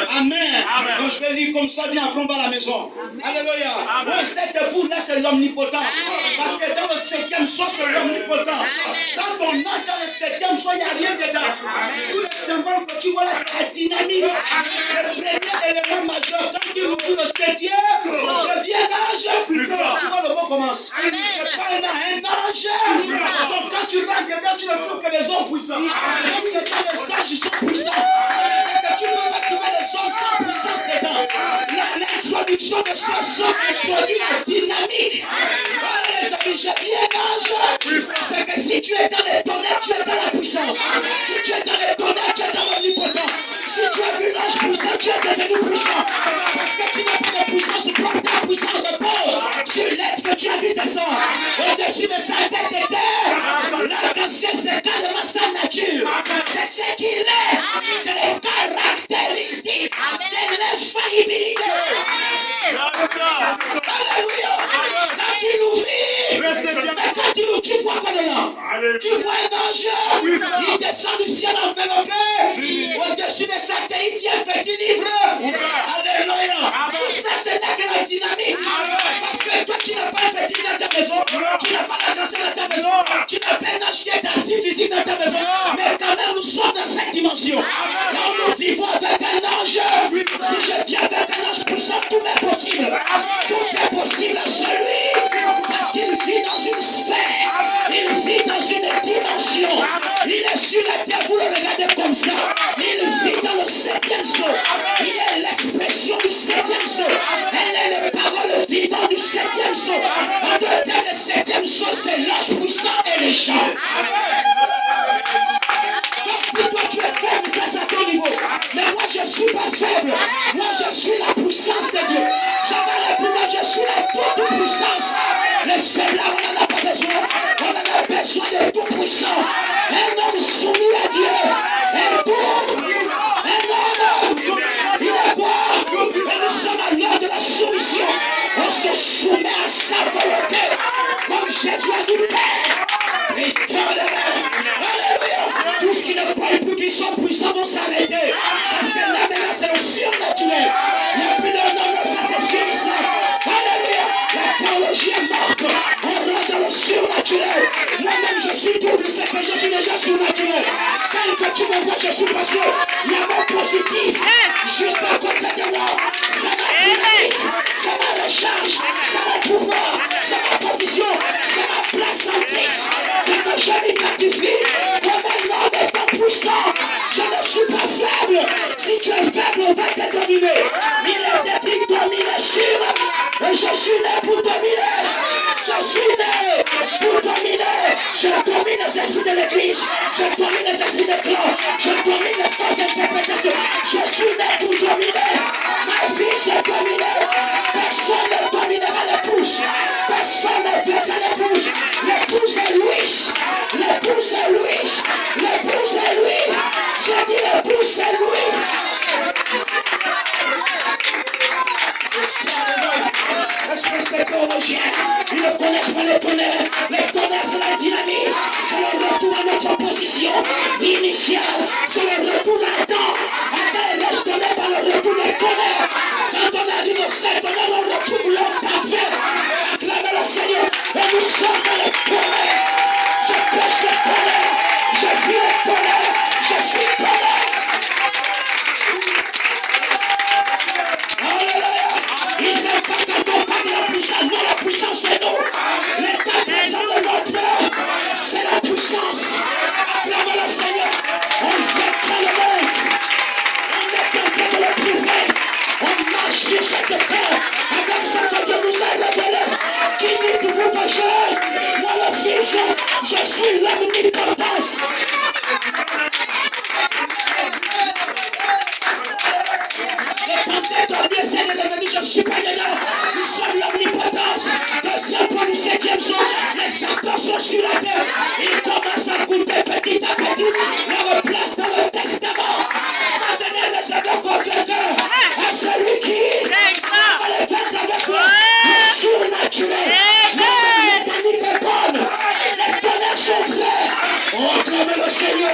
Amen. Donc je vais lire comme ça, bien après on va à la maison. Alléluia. Oui, cet époux-là, c'est l'omnipotent. Parce que dans le 7e son, c'est l'omnipotent. Quand on entre dans le 7e son, il n'y a rien dedans. Tous les symboles que tu vois là, c'est la dynamique. Le premier élément majeur, quand il ouvre le 7e, je viens d'âge puissant. Tu vois, le mot commence. C'est pas un ange. Donc quand tu rentres dedans, tu ne trouves que des hommes puissants. Donc c'est quand les anges, ils sont puissants. Et que tu ne peux pas trouver des hommes sans puissance dedans. L'introduction de ce son introduit la dynamique. Oh les amis, je viens d'âge. C'est que si tu es dans les tonnerres, tu es dans la puissance. Si tu es dans les tonnerres, tu es dans l'omnipotent. Si tu as vu l'ange puissant, tu es devenu puissant. Parce que tu n'as pas de puissance propre, ta puissance repose sur l'être que tu as vu descendre. Au-dessus de sa tête et terre, l'arc-en-ciel, c'est carrément sa nature. C'est ce qu'il est. C'est les caractéristiques de l'infaillibilité. Alléluia. Quand il ouvrit, mais quand il ouvre, tu vois quoi dedans? Tu vois un ange. Il descend du ciel enveloppé. Au-dessus de sa tête, il tient un petit livre. Alléluia. Tout ça, ce n'est que la dynamique. Parce que toi, tu n'as pas un petit livre dans ta maison. Tu n'as pas l'arc-en-ciel dans ta maison. Tu n'as pas un ange qui est assis physique dans ta maison. Mais quand même, nous sommes dans cette dimension. Là où nous vivons avec un ange. Si je viens avec un ange puissant, tout est possible. Tout est possible à celui. Parce qu'il vit dans une sphère. Il vit dans une dimension. Il est sur la terre, vous le regardez comme ça. Il vit dans le 7e saut. Il est l'expression du 7e saut. Elle est le parole vivant du 7e saut. En deux termes, le 7e saut, c'est l'ange puissant et les gens. Donc si toi tu es faible, ça c'est à ton niveau. Mais moi je ne suis pas faible. Moi je suis la puissance de Dieu. Ça va la plus loin, je suis la toute puissance. Les faibles là, on n'en a pas besoin. On en a besoin de tout puissant. Un homme soumis à Dieu. Un homme. Il est bon. Et nous sommes à l'heure de la soumission. On se soumet à sa volonté. Comme Jésus a dit, Père, restaure les mains. Alléluia. Tout ce qui ne croit plus qu'ils sont puissants vont s'arrêter. Parce que là maintenant c'est le surnaturel. Il n'y a plus de nom, ça c'est finissant. Alléluia. La théologie est morte. On rentre dans le surnaturel. Moi-même je suis double, c'est que je suis déjà surnaturel. Tel que tu me vois, je suis passé. Il y a mon positif. Juste à côté de moi. C'est ma dynamique. C'est ma recharge. C'est mon pouvoir. C'est ma position. C'est ma place en Christ. C'est que je m'identifie comme un homme étant puissant. Je ne suis pas faible. Si tu es faible, on va te dominer. Il est écrit dominer sur. Et je suis né pour dominer. Je suis né pour dominer. Je domine les esprits de l'église. Je domine les esprits de clan. Je domine les fausses interprétations. Je suis né pour dominer. Ma vie c'est dominer. Personne ne dominera l'épouse. Personne ne vaincra l'épouse. L'épouse est lui. L'épouse est lui. L'épouse est lui. J'ai dit l'épouse c'est lui. Les théologiens, ils ne connaissent pas les tonnerres. Les tonnerres, c'est la dynamique. C'est le retour à notre position initiale. C'est le retour à Adam. Adam est restauré par le retour des tonnerres. Quand on arrive au 7 tonnerres, on retrouve l'homme parfait. Acclamez le Seigneur. Et nous sommes dans les tonnerres. Je prêche les tonnerres. Je vis les tonnerres. Je suis tonnerre. Alléluia. Ils n'aiment pas quand on parle de la puissance. Non, la puissance c'est nous. L'état présent de notre cœur, c'est la puissance. Acclamez le Seigneur. On vaincra le monde. On est en train de le prouver. On marche sur cette terre avec ce que Dieu nous a révélé. Qui dit que vous péchez? Moi le Fils, je suis l'omnipotence. Les pensées dormies essaient de devenir, je ne suis pas dedans. Nous sommes l'omnipotence. Deuxième point du 7e son, les acteurs sont sur la terre. Ils commencent à goûter petit à petit leur place dans le testament. Ça, ce n'est les œuvres convaincants. À celui qui va les vaincre avec moi. Le surnaturel. Notre mécanique est bonne. Les tonnerres sont vrais. On acclame le Seigneur.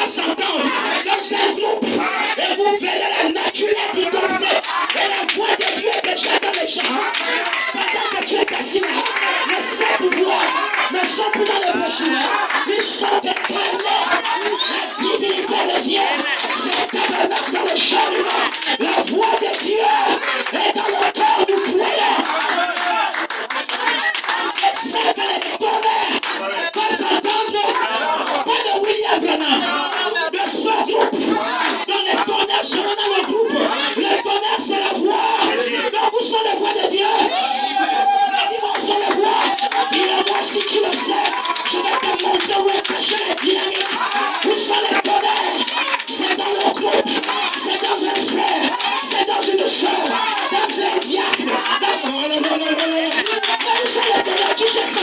s'entendre dans un groupe et vous verrez la nature être domptée et la voix de Dieu est déjà dans les gens. Pendant que tu es assis là, les sept voix ne sont plus dans les brochures, ils sont incarnés. La divinité revient, c'est un tabernacle dans le champ humain. La voix de Dieu est dans le corps du croyant. Et c'est que les tonnerres vont s'entendre, pas de William Branham, de son groupe, dont les tonnerres seront dans le groupe. Les tonnerres, c'est la voix. Donc, où sont les voix de Dieu? Les dimanches sont les voix. Dis-le-moi si tu le sais. Je vais te montrer où est cachée la dynamique. Où sont les tonnerres? C'est dans le groupe, c'est dans un frère, c'est dans une soeur, dans un diacre, dans un... Où sont les tonnerres? Tu sais ça?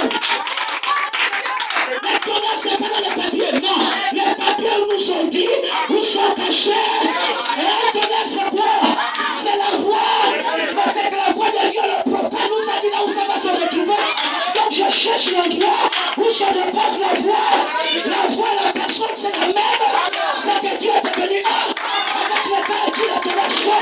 Les tonnerres, c'est pas dans les papiers, non. Les papiers nous ont dit où sont cachés. Et les tonnerres, c'est quoi? C'est la voix. Parce que la voix de Dieu, le prophète nous a dit là où ça va se retrouver. Donc je cherche l'endroit où se repose la voix. La voix, la personne, c'est la même. C'est que Dieu est devenu un. Avec le cas qui est de la foi.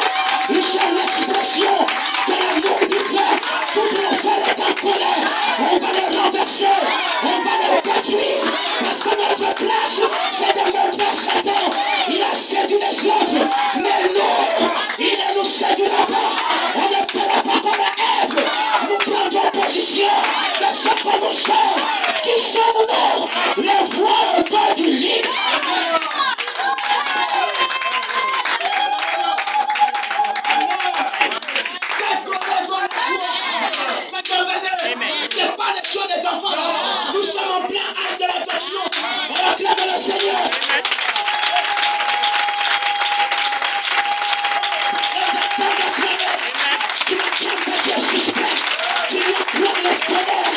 Ils sont l'expression de l'amour divin. Toutes les fers est en colère. On va les renverser. On va les détruire. Parce que notre place, c'est de montrer à Satan. Il a séduit les autres. Mais nous, il ne nous séduira pas. On ne fera pas comme Ève. Nous prendrons position de ce que nous sommes. Qui sommes-nous? Les voix au bord du lit. C'est pas les choses des enfants là. Nous sommes en plein acte de l'adoption. On acclame le Seigneur. Tu n'acclames pas Dieu suspect. Tu lui acclames les tonnerres.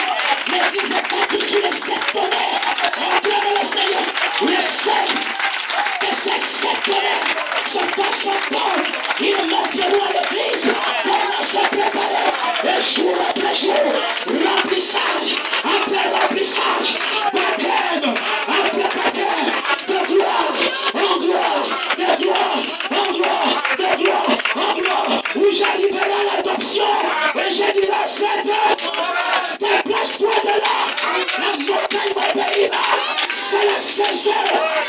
L'église est bâtie sur les sept tonnerres. On acclame le Seigneur. Le sept. Que ces sept tonnerres se fassent entendre. Ils montreront à l'église comment se préparer. Et jour après jour, remplissage après remplissage, baptême après baptême, de gloire en gloire, de gloire en gloire, de gloire en gloire, où j'arriverai à l'adoption et je dirai à Satan, déplace-toi de là, la montagne m'obéira, c'est la saison,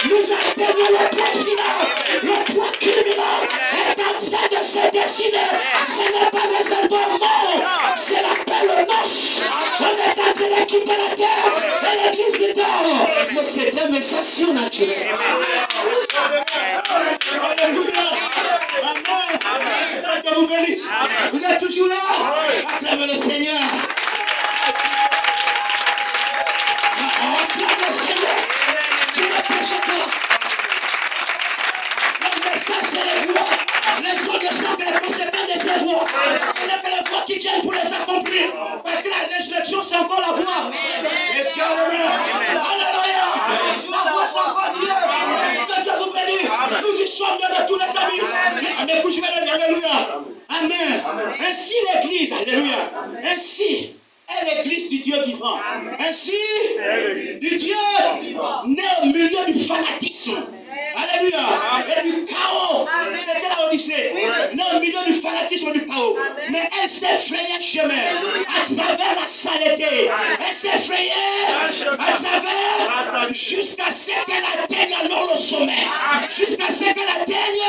nous atteignons le point final, le point culminant est en train de se dessiner, ce n'est pas réservé au monde, c'est l'appel aux noces, on est en train de quitter la terre et l'église est dehors, mais c'est un message surnaturel. Alléluia, amen, que vous bénisse, vous êtes toujours là, acclamez le Seigneur. Acclame le Seigneur, tu ne prêches pas. Le message c'est les voix. Les autres sont que les conséquences de ces voix. Ce n'est que les voix qui viennent pour les accomplir. Parce que la résurrection c'est encore la voix. Est-ce qu'il y a le même? Alléluia. La voix c'est encore Dieu. Que Dieu vous bénisse. Nous y sommes de tous les amis. Amen. Écoute, je vais le dire. Alléluia. Amen. Ainsi l'église. Alléluia. Ainsi est l'église du Dieu vivant. Ainsi, du Dieu né au milieu du fanatisme. Alléluia. Et du chaos. C'était la Odyssée. Né au milieu du fanatisme du chaos. Mais elle s'est frayée un chemin à travers la saleté. Elle s'est frayée à travers jusqu'à ce qu'elle atteigne alors le sommet. Jusqu'à ce qu'elle atteigne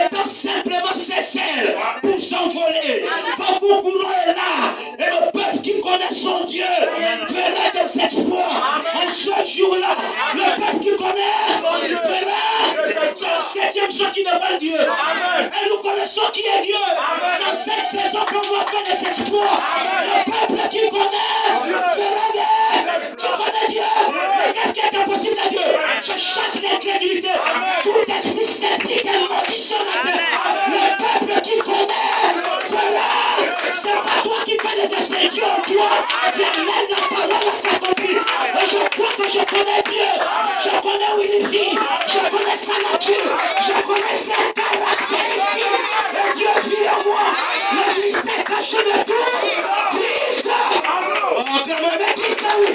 étant simplement ses ailes pour s'envoler. Beaucoup courant est là. Et le peuple qui connaît son Dieu verra des exploits. En ce jour-là, le peuple qui connaît son Dieu verra. C'est le septième son qui ne veut Dieu. Et nous connaissons qui est Dieu. C'est cette saison qu'on va faire des exploits. Le peuple qui connaît verra des. Tu connais Dieu. Mais qu'est-ce qui est impossible à Dieu? Je chasse l'incrédulité. Tout esprit sceptique est maudissionnateur. Le peuple qui connaît verra. C'est pas toi qui fais des esprits. Dieu en toi qui amène la parole à s'accomplir. Et je crois que je connais Dieu. Je connais où il vit. Je connais sa nature. Je connais ses caractéristiques. Et Dieu vit en moi. Le mystère caché de tout. Christ. Acclamez Christ, oui.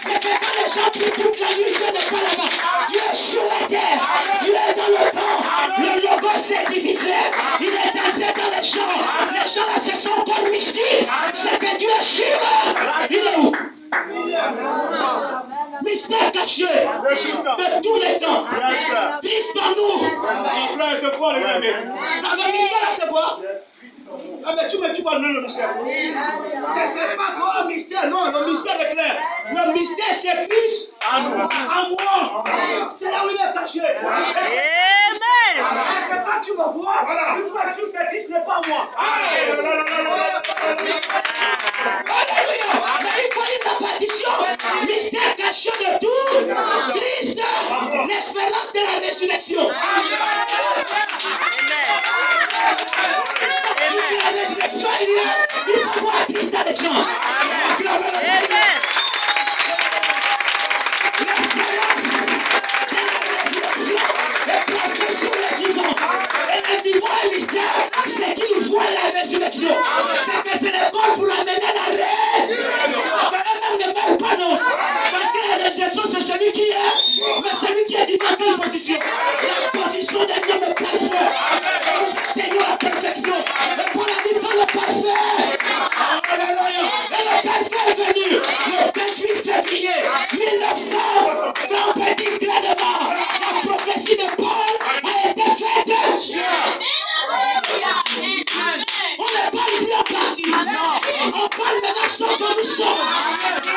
C'est que quand les gens prient toute la nuit, Dieu n'est pas là-bas. Dieu est sur la terre. Dieu est dans le temps. Le logo s'est divisé. Il est entré dans les gens. Les gens là se sont encore mystique. C'est que Dieu est sur eux. Il est où? Mystère caché de tous les temps. Christ en nous. Frère, c'est quoi les amis? Le mystère là, c'est quoi? Ah mais tu vas donner le mystère. C'est pas quoi le mystère, non, le mystère est clair. Le mystère c'est plus en moi. C'est là où il est caché. Amen. C'est que quand tu me vois, une fois que tu te dis ce n'est pas moi. Alléluia. Mais il faut lire la partition. Mystère caché de tout. Christ, l'espérance de la résurrection. La résurrection est liée. Il faut voir Christ dans les gens. Acclamez le Seigneur. L'espérance de la résurrection est placée sur les vivants. Et les vivants est mystère. C'est qu'ils voient la résurrection. C'est que c'est l'école pour amener la résurrection. Eux-mêmes ne meurent pas, non. Parce que la résurrection, c'est celui qui est. Mais celui qui est dit dans quelle position? La position d'un homme parfait. Nous atteignons la perfection. Mais pour la vie dans le parfait. Alléluia. Et le parfait est venu le 28 février 1900. Quand on peut dire clairement, la prophétie de Paul a été faite. On n'est pas plus en partie. On parle maintenant ce que nous sommes.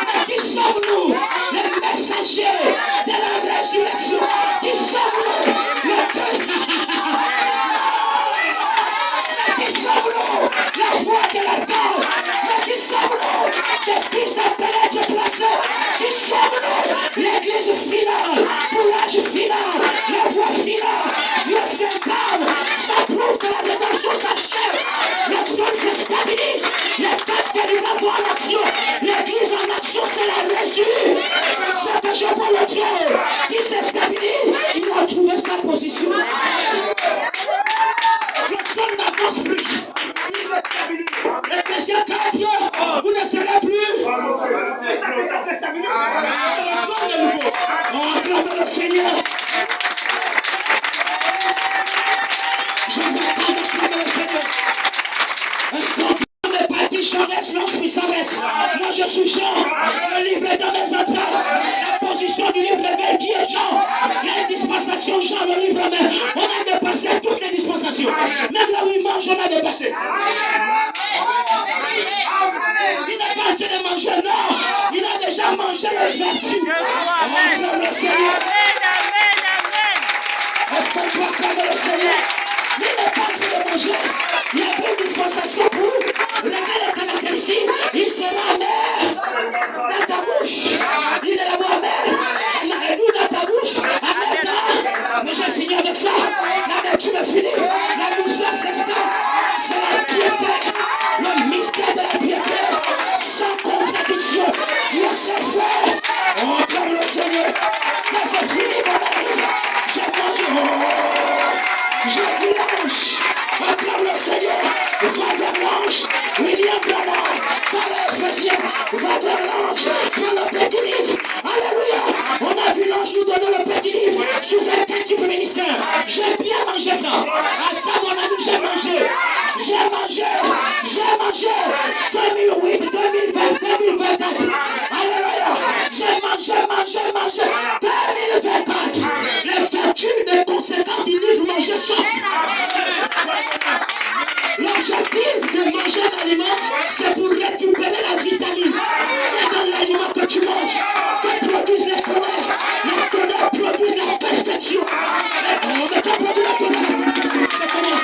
Mais qui sommes-nous? Les messagers de la résurrection. Qui sommes-nous? Mais qui sommes-nous? La voix de la terre. Mais qui sommes-nous? Des fils appelés de placés. Qui sommes-nous? L'église finale. Pour l'âge final. La voix finale. Dieu s'incarne. Ça prouve que la rédemption s'achève. Le trône se stabilise. Les quatre délivres vont en action. L'église en action, c'est la résurrection. Ce que je vois le trône qui se stabilise, il a trouvé sa position. Le trône n'avance plus. Il se stabilise. Éphésiens 4, vous ne serez plus. Ça s'est stabilisé. C'est le trône de nouveau. On acclame le Seigneur. Je vous attends d'acclamer le Seigneur. Est-ce qu'on est parti, s'arrête, l'esprit s'arrête. Moi je suis Jean, le livre est dans mes entrailles. La position du livre est qui est Jean. Il y a une dispensation, Jean, le livre même. On a dépassé toutes les dispensations. Même là où il mange, on a dépassé. Il n'est pas en train de manger, non. Il a déjà mangé le vertu. On acclame le Seigneur. Est-ce qu'on peut acclamer le Seigneur? Il n'est pas en train de manger. Il y a une dispensation pour vous. Regardez les caractéristiques. Il sera amer dans ta bouche. Il est là-bas amer. On a réduit dans ta bouche. Amer dans. Mais j'ai fini avec ça. La nature est finie. La douceur s'installe. C'est la piété. Le mystère de la piété. Sans contradiction. Dieu sait faire. On acclame le Seigneur. Mais c'est fini, mon ami. J'ai mangé. Je dis l'ange. Acclame le Seigneur. Va vers l'ange. William Branham. Par l'Éphésiens. Va vers l'ange. Prends le petit livre. Alléluia. On a vu l'ange nous donner le petit livre. Sous un petit ministère. J'ai bien mangé ça. À ça, mon ami, j'ai mangé. J'ai mangé. 2008, 2020, 2024. Alléluia. J'ai mangé. 2024. Les vertus des conséquences du livre mangé sortent. L'objectif de manger un aliment, c'est pour récupérer la vitamine qui est dans l'aliment que tu manges, que produisent les tonnerres. Les tonnerres produisent la perfection. Mais quand produit la tonnerre, c'est comment?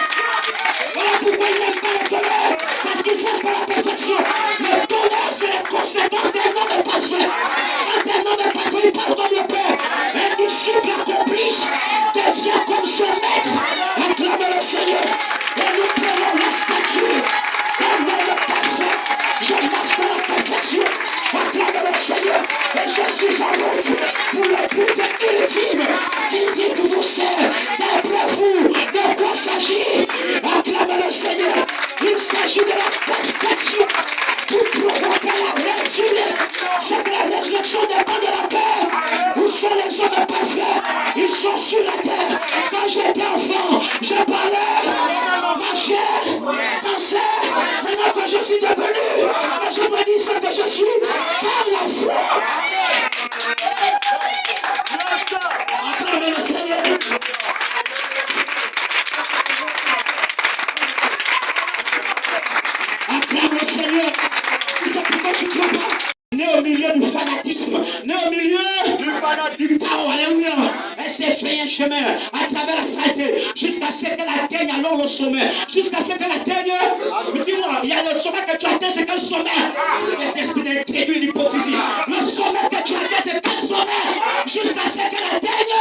Voilà pourquoi ils n'aiment pas les tonnerres, parce qu'ils sont pas la perfection. Le tonnerre, c'est la conséquence d'un homme parfait. Quand un homme est parfait, il parle comme le Père. Un disciple accompli devient comme son maître. Acclamez le Seigneur. Et nous prenons la statue d'un homme parfait. Je marche dans la perfection. Acclamez le Seigneur. Et je suis en route pour le but ultime qui dit que vous savez d'après vous de quoi s'agit. Acclamez le Seigneur. Il s'agit de la perfection pour provoquer la résurrection. C'est que la résurrection résurrection dépend de la paix. Où sont les hommes parfaits? Ils sont sur la terre. Quand j'étais enfant, je parlais, marchais, pensais. Maintenant que je suis devenu, je me dis ce que je suis par la foi. Acclamez le Seigneur. Acclame le Seigneur. C'est pourquoi tu ne crois pas. Né au milieu du fanatisme, né au milieu du fanatisme. Alléluia. Elle s'est fait un chemin à travers la saleté jusqu'à ce qu'elle atteigne alors le sommet. Jusqu'à ce qu'elle atteigne. Dis-moi, il y a le sommet que tu atteins, c'est quel sommet? Laisse l'esprit d'incrédule, l'hypocrisie. Le sommet que tu atteins, c'est quel sommet? Jusqu'à ce qu'elle atteigne.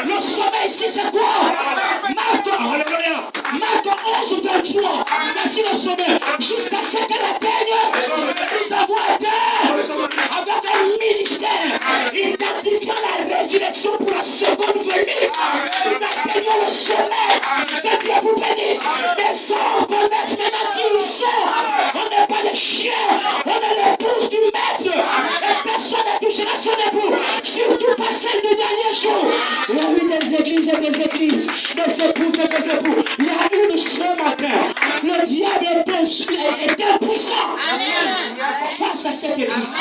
Le sommet ici, c'est quoi? Marc, alléluia. Marc 11, 23. Voici le sommet. Jusqu'à ce qu'elle atteigne. Nous avons été avec un ministère identifiant la résurrection pour la seconde venue. Nous atteignons le sommet. Que Dieu vous bénisse. Les hommes connaissent maintenant qui nous sont. On n'est pas les chiens, on est l'épouse du maître. Et personne ne touchera son époux. Surtout pas celle du dernier jour. Il y a eu des églises et des églises, des épouses et des époux. Il y a une ce matin. Le diable est impuissant face à cette église.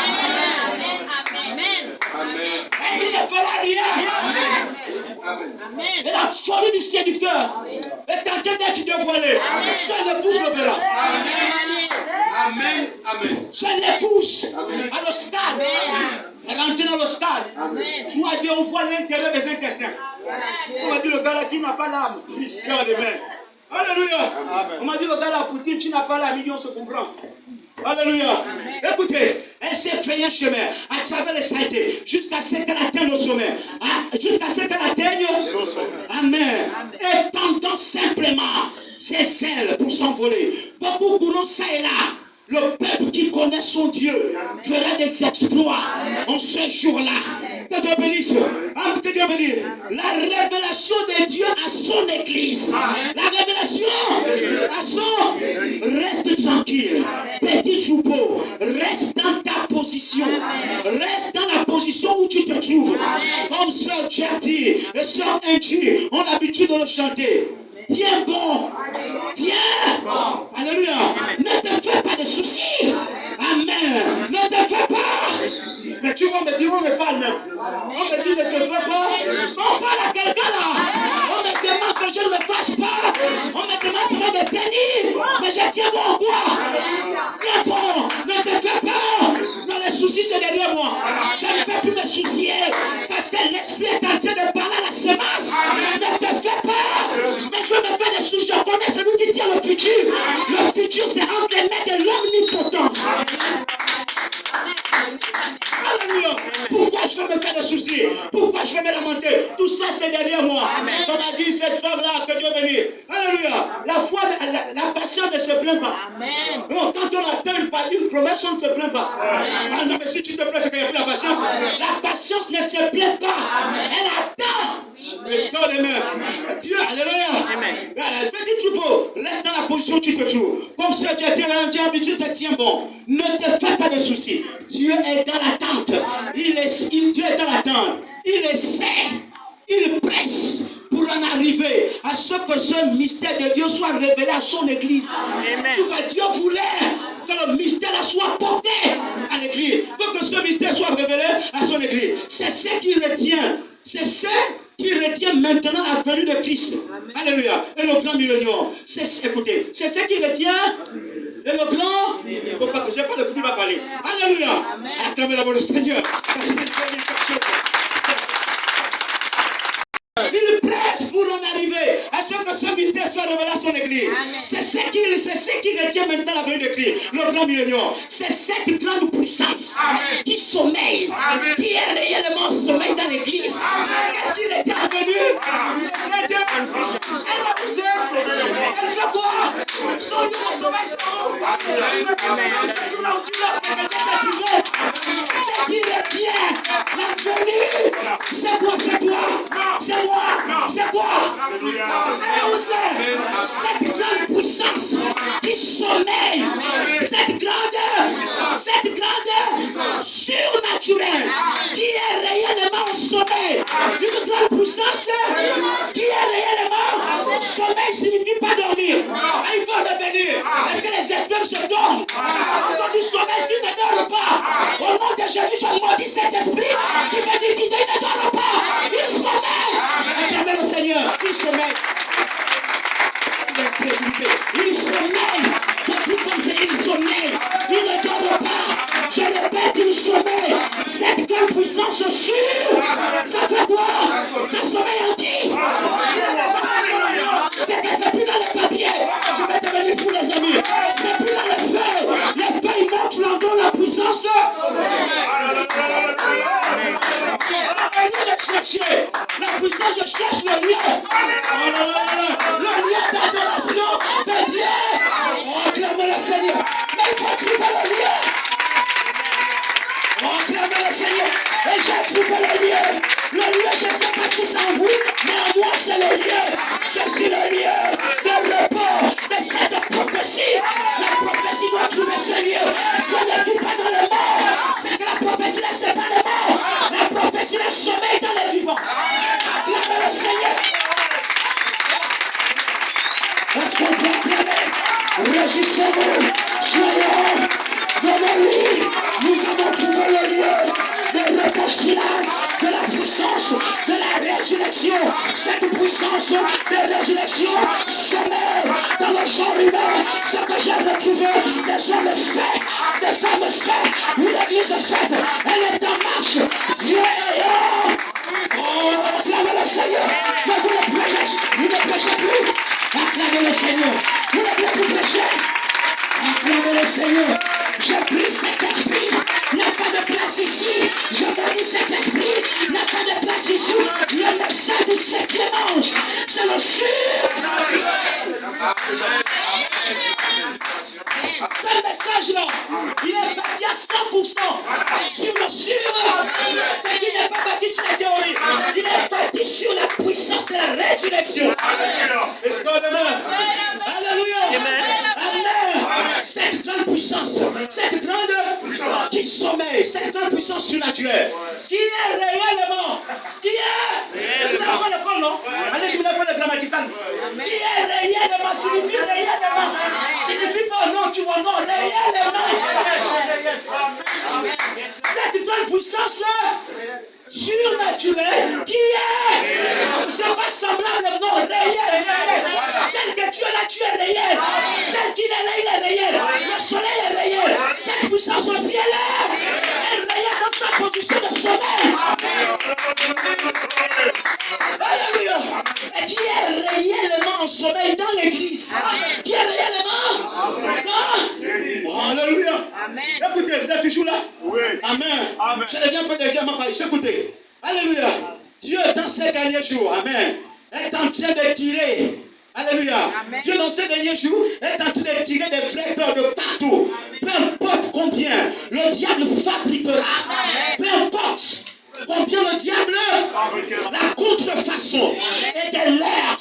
Et il ne fera rien. Et la folie du séducteur est en train d'être dévoilée. Seule l'épouse le verra. Seule l'épouse à le stade. Elle rentre dans le stade. Tu vas dire, on voit l'intérieur des intestins. On m'a dit le gars là qui n'a pas l'âme. Fiscal de main. Alléluia. On m'a dit le gars là, Poutine, tu n'as pas l'âme, on se comprend. Alléluia. Écoutez, elle s'est fait un chemin à travers les saletés jusqu'à ce qu'elle atteigne le sommet. Jusqu'à ce qu'elle atteigne. Amen. Et tendant simplement ses ailes pour s'envoler. Beaucoup courant ça et là. Le peuple qui connaît son Dieu fera des exploits en ce jour-là. Que Dieu bénisse. Que Dieu bénisse. La révélation de Dieu à son église. La révélation à son. Reste tranquille. Petit troupeau. Reste dans ta position. Reste dans la position où tu te trouves. Comme sœur Jati et sœur Angie ont l'habitude de le chanter. Tiens bon. Tiens bon. Alléluia. Ne te fais pas de soucis. Amen. Ne te fais pas de soucis. Mais tu vas me dire, on me parle même. On me dit, ne te fais pas. On parle à quelqu'un là. On me demande que je ne me fasse pas. On me demande si on me bénir. Mais je tiens bon en quoi? Tiens bon. Ne te fais pas. Dans les soucis, c'est derrière moi. Je ne peux plus me soucier. Parce que l'esprit est en train de parler à la semence. Ne te fais pas. Mais je me fais des soucis. Je connais celui qui tient le futur. Le futur, c'est entre les mains de l'omnipotence. Alléluia. Pourquoi je me fais des soucis? Pourquoi je me lamenter? Tout ça c'est derrière moi. Comme a dit cette femme-là, que Dieu bénisse. Alléluia. La foi, la patience ne se plaint pas. Amen. Donc, quand on atteint une promesse, on ne se plaint pas. Ah non, mais si tu te plains, c'est qu'il n'y a plus la patience. La patience ne se plaint pas. Elle attend. Restaure les mains. Dieu, alléluia. Petit troupeau, reste dans la position où tu te trouves. Comme si tu étais là, Dieu te tient bon. Ne te fais pas de soucis. Dieu est dans l'attente. Dieu est dans l'attente. Il essaie. Il presse pour en arriver à ce que ce mystère de Dieu soit révélé à son église. Tu vois, Dieu voulait que le mystère soit porté à l'église. Pour que ce mystère soit révélé à son église. C'est ce qui retient. C'est ce qui retient maintenant la venue de Christ. Alléluia. Et le grand millénium. Écoutez, c'est ce qui retient. Et le grand, je n'ai pas de coup, il va parler. Alléluia. Acclamez la voix du Seigneur. Il presse pour en arriver à ce que ce mystère soit révélé à son église. C'est ce qui retient maintenant la venue de Christ, le grand millénium. C'est cette grande puissance qui sommeille, qui est réellement sommeil dans l'église. Qu'est-ce qu'il était revenu? C'est cette elle a poussé. Elle fait quoi? Son lieu de sommeil, c'est où? C'est qui le tient? La venue. C'est quoi? C'est toi? C'est moi? C'est quoi? C'est où c'est? Cette grande puissance qui sommeille. Cette grandeur surnaturelle qui est réellement en sommeil. Une grande puissance qui est réellement sommeil signifie pas dormir. Il faut revenir. Est-ce que les esprits se dorment? Quand on dit sommeil, s'ils ne dorment pas, au nom de Jésus, je maudis cet esprit qui veut dire qu'il ne dort pas. Il sommeille. Acclamez le Seigneur. Il sommeille. Il sommeille. Il sommeille. Il ne dort pas. Je répète, il sommeille. Cette grande puissance sûre. Ça fait quoi? Ça sommeille en qui? C'est que c'est plus dans les papiers. Je vais devenir fou, les amis. C'est plus dans les feuilles. Les feuilles montrent l'endroit la puissance. De chercher la puissance, je cherche le lieu. Le lieu d'adoration de Dieu. Acclame le Seigneur. Mais il faut trouver le lieu. Acclame le Seigneur. Et j'ai trouvé le lieu. Le lieu, je ne sais pas si c'est en vous, mais en moi, c'est le lieu. Je suis le lieu de repos de cette prophétie. La prophétie doit trouver ce lieu. Je ne vis pas dans les morts. C'est que la prophétie ne sait pas les morts. La prophétie le sommeil dans les vivants. Acclamez le Seigneur. Est-ce qu'on peut acclamer? Résistez-nous. Soyons. Donnez-lui. Nous avons trouvé le lieu de repos final, de la puissance, de la résurrection. Cette puissance de résurrection sommeille dans le genre humain. Ce que j'ai retrouvé, des hommes faits, des femmes faites, une église faite, elle est en marche. Dieu est là. Oh, acclamez le Seigneur. Mais vous ne prêchez plus. Acclamez le Seigneur. Vous ne pouvez plus prêcher. Acclamez le Seigneur. Je prie cet esprit, n'a pas de place ici. Je maudis cet esprit, n'a pas de place ici. Le message du septième ange, c'est le sûr. Ce message-là, il est bâti à 100% sur le sûr. C'est qu'il n'est pas bâti sur la théorie. Il est bâti sur la puissance de la résurrection. Alléluia. Amen. Cette grande puissance, cette grande qui sommeille, cette grande puissance surnaturelle, qui est réellement, qui est, vous avez fait l'école, non? Allez, je vous l'ai fait le grammatical. Qui est réellement, signifie réellement, signifie pas non, tu vois, non, réellement. Cette grande puissance surnaturelle qui est, c'est pas semblable, non, réel. Tel que tu es là, tu es réel. Tel qu'il est là, il est réel. Le soleil est réel. Cette puissance aussi, elle est réelle dans sa position de sommeil. Alléluia. Et qui est réellement en sommeil dans l'église. Qui est réellement dans. Alléluia. Écoutez, vous êtes toujours là? Oui. Amen. Amen. Je ne viens pas de dire ma parole. Écoutez. Alléluia. Dieu, dans ces derniers jours, amen, est en train de tirer. Alléluia. Amen. Dieu, dans ces derniers jours, est en train de tirer des vrais peurs de partout. Peu importe combien le diable fabriquera. Amen. Peu importe combien le diable, la contrefaçon et de l'air.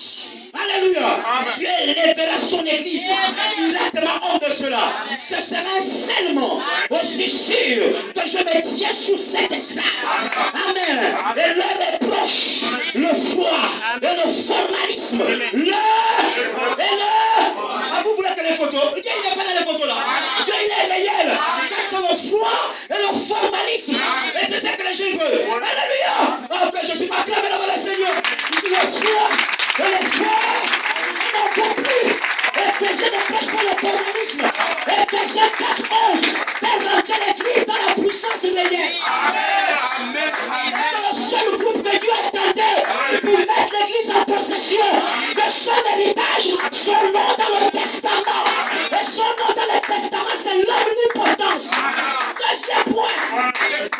Alléluia. Amen. Dieu élèvera son église directement hors de cela. Ce sera seulement aussi sûr que je me tiens sur cet estrade. Amen. Et le reproche, le froid et le formalisme, Ah, vous voulez que les photos? Dieu, il n'est pas dans les photos là. Dieu, il est réel. Ça, c'est le froid et le formalisme. Et c'est ça que les gens veulent. Alléluia. Oh, frère, je suis pas acclamé devant le Seigneur. Le froid et le froid. On n'en peut plus. Éphésiens ne prêche pas le formalisme. Éphésiens 4:11. Faire rentrer l'église dans la puissance réelle. C'est le seul groupe que Dieu attendait pour mettre l'église en possession de son héritage, son nom dans le testament. Et son nom dans le testament, c'est l'omnipotence. Deuxième point. Alléluia.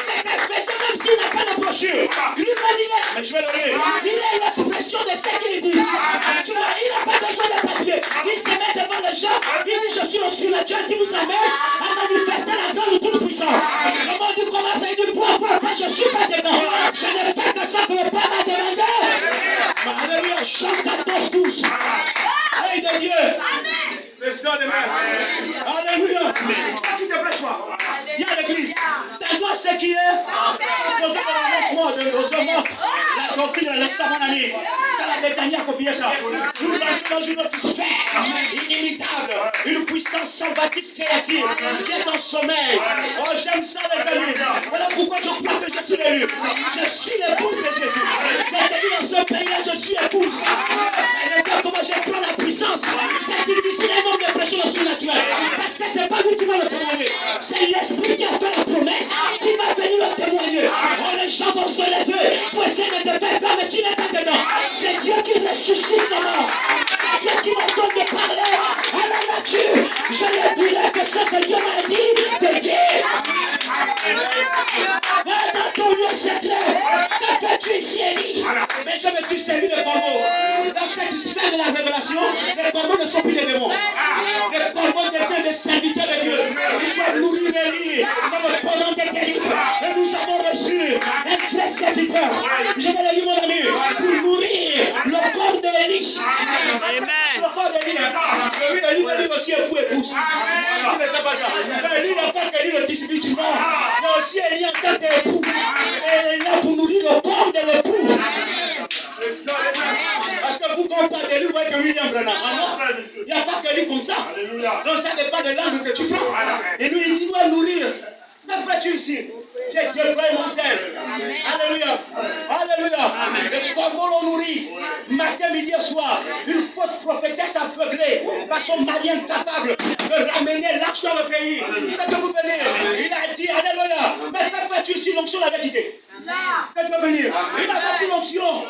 C'est qu'Éphésiens, même s'il n'a pas de brochure, lui-même il est. Mais je vais le lire. Il est l'expression de ce qu'il dit. Tu vois, il n'a pas besoin déjà, il dit je suis le surnaturel qui vous amène à manifester la grande de toute puissance. Le monde du commence à dire pourquoi je ne suis pas dedans. Je ne fais que ça que le Père m'a demandé. Alléluia, Jean 14, 12. L'œil de Dieu. Let's go, amen. Alléluia. Qui te plaît, toi? Il y a l'église. T'entends ce qui est posé dans le lancement de nos morts. La doctrine de l'examen, mon ami. Ça, la Béthanie a copié ça. Nous rentrons dans une autre sphère inimitable. Une puissance salvatrice créative qui est en sommeil. Oh, j'aime ça, les amis. Voilà pourquoi je crois que je suis l'élu. Je suis l'épouse de Jésus. J'ai été dit dans ce pays-là, je suis épouse. Et regarde comment je prends la puissance. C'est difficile un homme de prêcher le surnaturel. Parce que c'est pas lui qui va le témoigner. C'est l'esprit qui a fait la promesse qui va venir le témoigner. Oh, les gens vont se lever pour essayer de te faire peur, mais qui n'est pas dedans. C'est Dieu qui ressuscite les morts. C'est Dieu qui m'ordonne de parler à la nature. Je ne dirai que ce que Dieu m'a dit de dire. Va dans ton lieu secret. Que fais-tu ici, Élie? Mais je me suis servi de corbeaux. Dans cette sphère de la révélation, les corbeaux ne sont plus des démons. Les corbeaux deviennent des serviteurs de Dieu. Ils doivent nourrir Élie dans le torrent des guérites. Et nous avons reçu un vrai serviteur. Je vais le dire, mon ami, pour nourrir le corps d'Élie. Le corps d'Élie. Élie va dire aussi époux, épouse. Tu ne sais pas ça. Élie n'a pas qu'Élie le dispute du mort. Il y a aussi Élie en tant qu'époux. Et il est là pour nourrir le corps de l'époux. Parce que vous comparez lui, vous voyez que William Branham. Ah non, il n'y a pas que lui comme ça. Donc ça dépend de l'angle que tu prends. Et lui, il dit, doit nourrir. Que fais-tu ici? J'ai déployé mon sel. Alléluia. Alléluia. Le corbeau l'ont nourri. Matin, midi et soir. Une fausse prophétesse aveuglée par son mari incapable de ramener l'arche dans le pays. Que vous venez. Il a dit, Alléluia. Mais que fais-tu ici? L'onction l'avait quitté. Que tu veux venir. Il n'avait plus l'onction.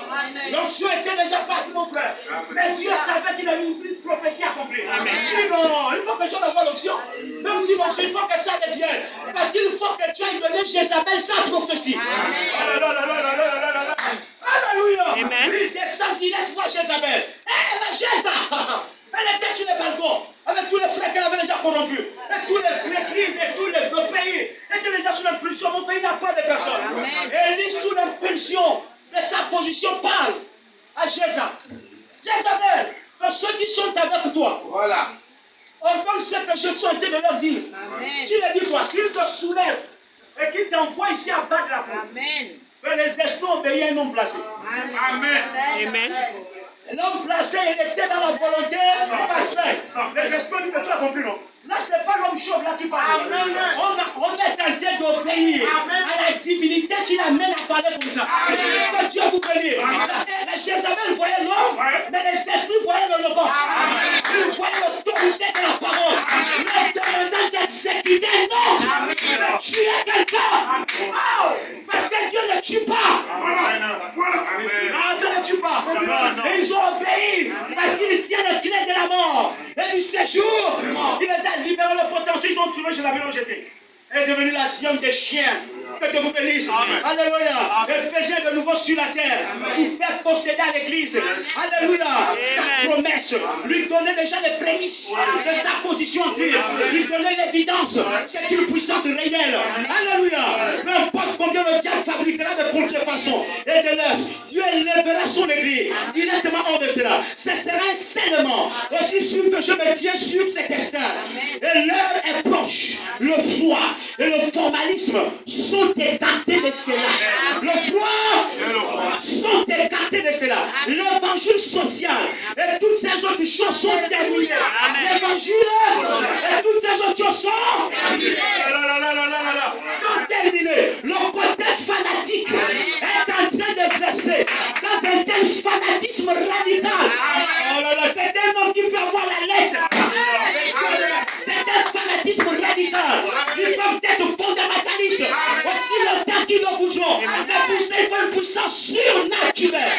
L'onction était déjà partie, mon frère. Mais Dieu savait qu'il avait une prophétie accomplie. Il dit non, il faut que j'en envoie l'onction. Même si l'onction, il faut que ça devienne. Parce qu'il faut que tu ailles donner Jézabel sa prophétie. Alléluia. Il descend direct voir Jézabel. La Jézabel. Elle était sur le balcon avec tous les frères qu'elle avait déjà corrompus. Et tous les crises et tous le pays était déjà sous l'impulsion. Mon pays n'a pas de personne. Et lui, sous l'impulsion de sa position, parle à Jézabel. Jézabel, que ceux qui sont avec toi, voilà, ordonne ce que je suis en train de leur dire. Tu leur dis quoi? Qu'ils te soulèvent et qu'ils t'envoient ici à bas de la porte. Que les esprits obéissent à un homme placé. Amen. Amen. L'homme placé, il était dans la volonté parfaite. Les esprits du pétrole, tu as compris, non? Là, ce n'est pas l'homme chauve là qui parle. On est en train d'obéir à la divinité qui l'amène à parler comme ça. Que Dieu vous bénisse. La Jézabel voyait l'homme, mais les esprits voyaient l'holocauste. Ils voyaient l'autorité de la parole. Leur demandant d'exécuter non. De tuer quelqu'un. Parce que Dieu ne tue pas. Dieu ne tue pas. Et ils ont obéi parce qu'ils tiennent le clé de la mort. Et du séjour, il les a libérés le potentiel. Ils ont tué, je l'avais l'ont jeté. Elle est devenue la viande des chiens. Que Dieu vous bénisse. Alléluia. Et faisait de nouveau sur la terre pour faire posséder à l'église. Alléluia. Sa promesse. Lui donner déjà les prémices de sa position en Christ. Lui donner l'évidence. C'est une puissance réelle. Alléluia. Peu importe combien le diable fabriquera de contrefaçons et de l'œuvre, Dieu élèvera son église. Directement hors de cela. Ce sera un scellement. Aussi sûr que je me tiens sur cet instant. Et l'heure est proche. Le froid et le formalisme sont écartés de cela. Le froid sont écartés de cela. L'évangile social et toutes ces autres choses sont terminées. L'évangile et toutes ces autres choses sont terminées. Le côté fanatique est en train de verser dans un tel fanatisme radical. C'est un homme qui peut avoir la lettre. C'est un fanatisme radical. Ils peuvent être fondamentalistes aussi longtemps qu'ils le voudront. Mais pour ça, il faut une puissance surnaturelle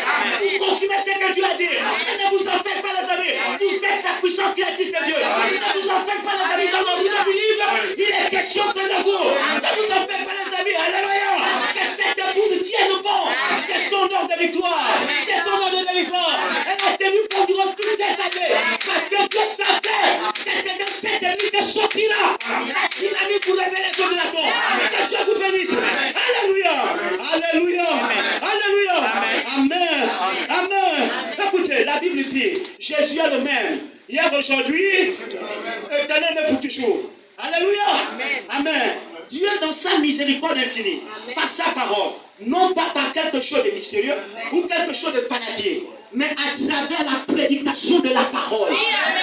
pour confirmer ce que Dieu a dit. Et ne vous en faites pas, les amis. Vous êtes la puissance créatrice de Dieu. Ne vous en faites pas, les amis. Dans le livre, il est question que de vous. Ne vous en faites pas, les amis. Alléluia. Que cette épouse tienne bon. C'est son ordre de victoire. C'est son ordre de victoire. Elle a tenu pour durant toutes ces années. Parce que Dieu savait que c'est de cette nuit que sortira la dynamique pour révéler Dieu de la tombe. Que Dieu vous bénisse. Alléluia. Alléluia. Alléluia. Amen. Amen. Écoutez, la Bible dit, Jésus est le même. Hier, aujourd'hui, éternel est pour toujours. Alléluia. Amen. Dieu, dans sa miséricorde infinie, par sa parole, non pas par quelque chose de mystérieux ou quelque chose de fanatique, mais à travers la prédication de la parole.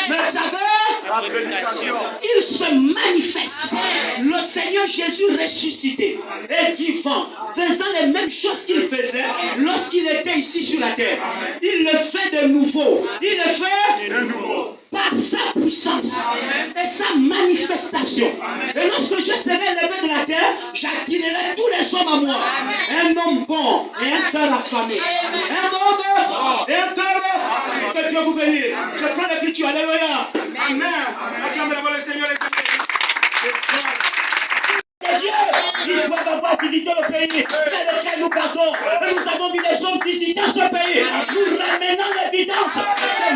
Mais à travers la prédication, il se manifeste. Le Seigneur Jésus ressuscité et vivant, faisant les mêmes choses qu'il faisait lorsqu'il était ici sur la terre. Il le fait de nouveau. Il le fait de nouveau. Par sa puissance et sa manifestation. Et lorsque je serai élevé de la terre, j'attirerai tous les hommes à moi. Un homme bon et un cœur affamé. Un homme et un cœur. Que Dieu vous bénisse. Je prends l'écriture. Alléluia. Amen. Acclamez le Seigneur, les amis. Dieu, ils doivent avoir visité le pays. Mais lequel nous partons. Et nous avons vu les hommes visiter ce pays. Nous ramenons l'évidence de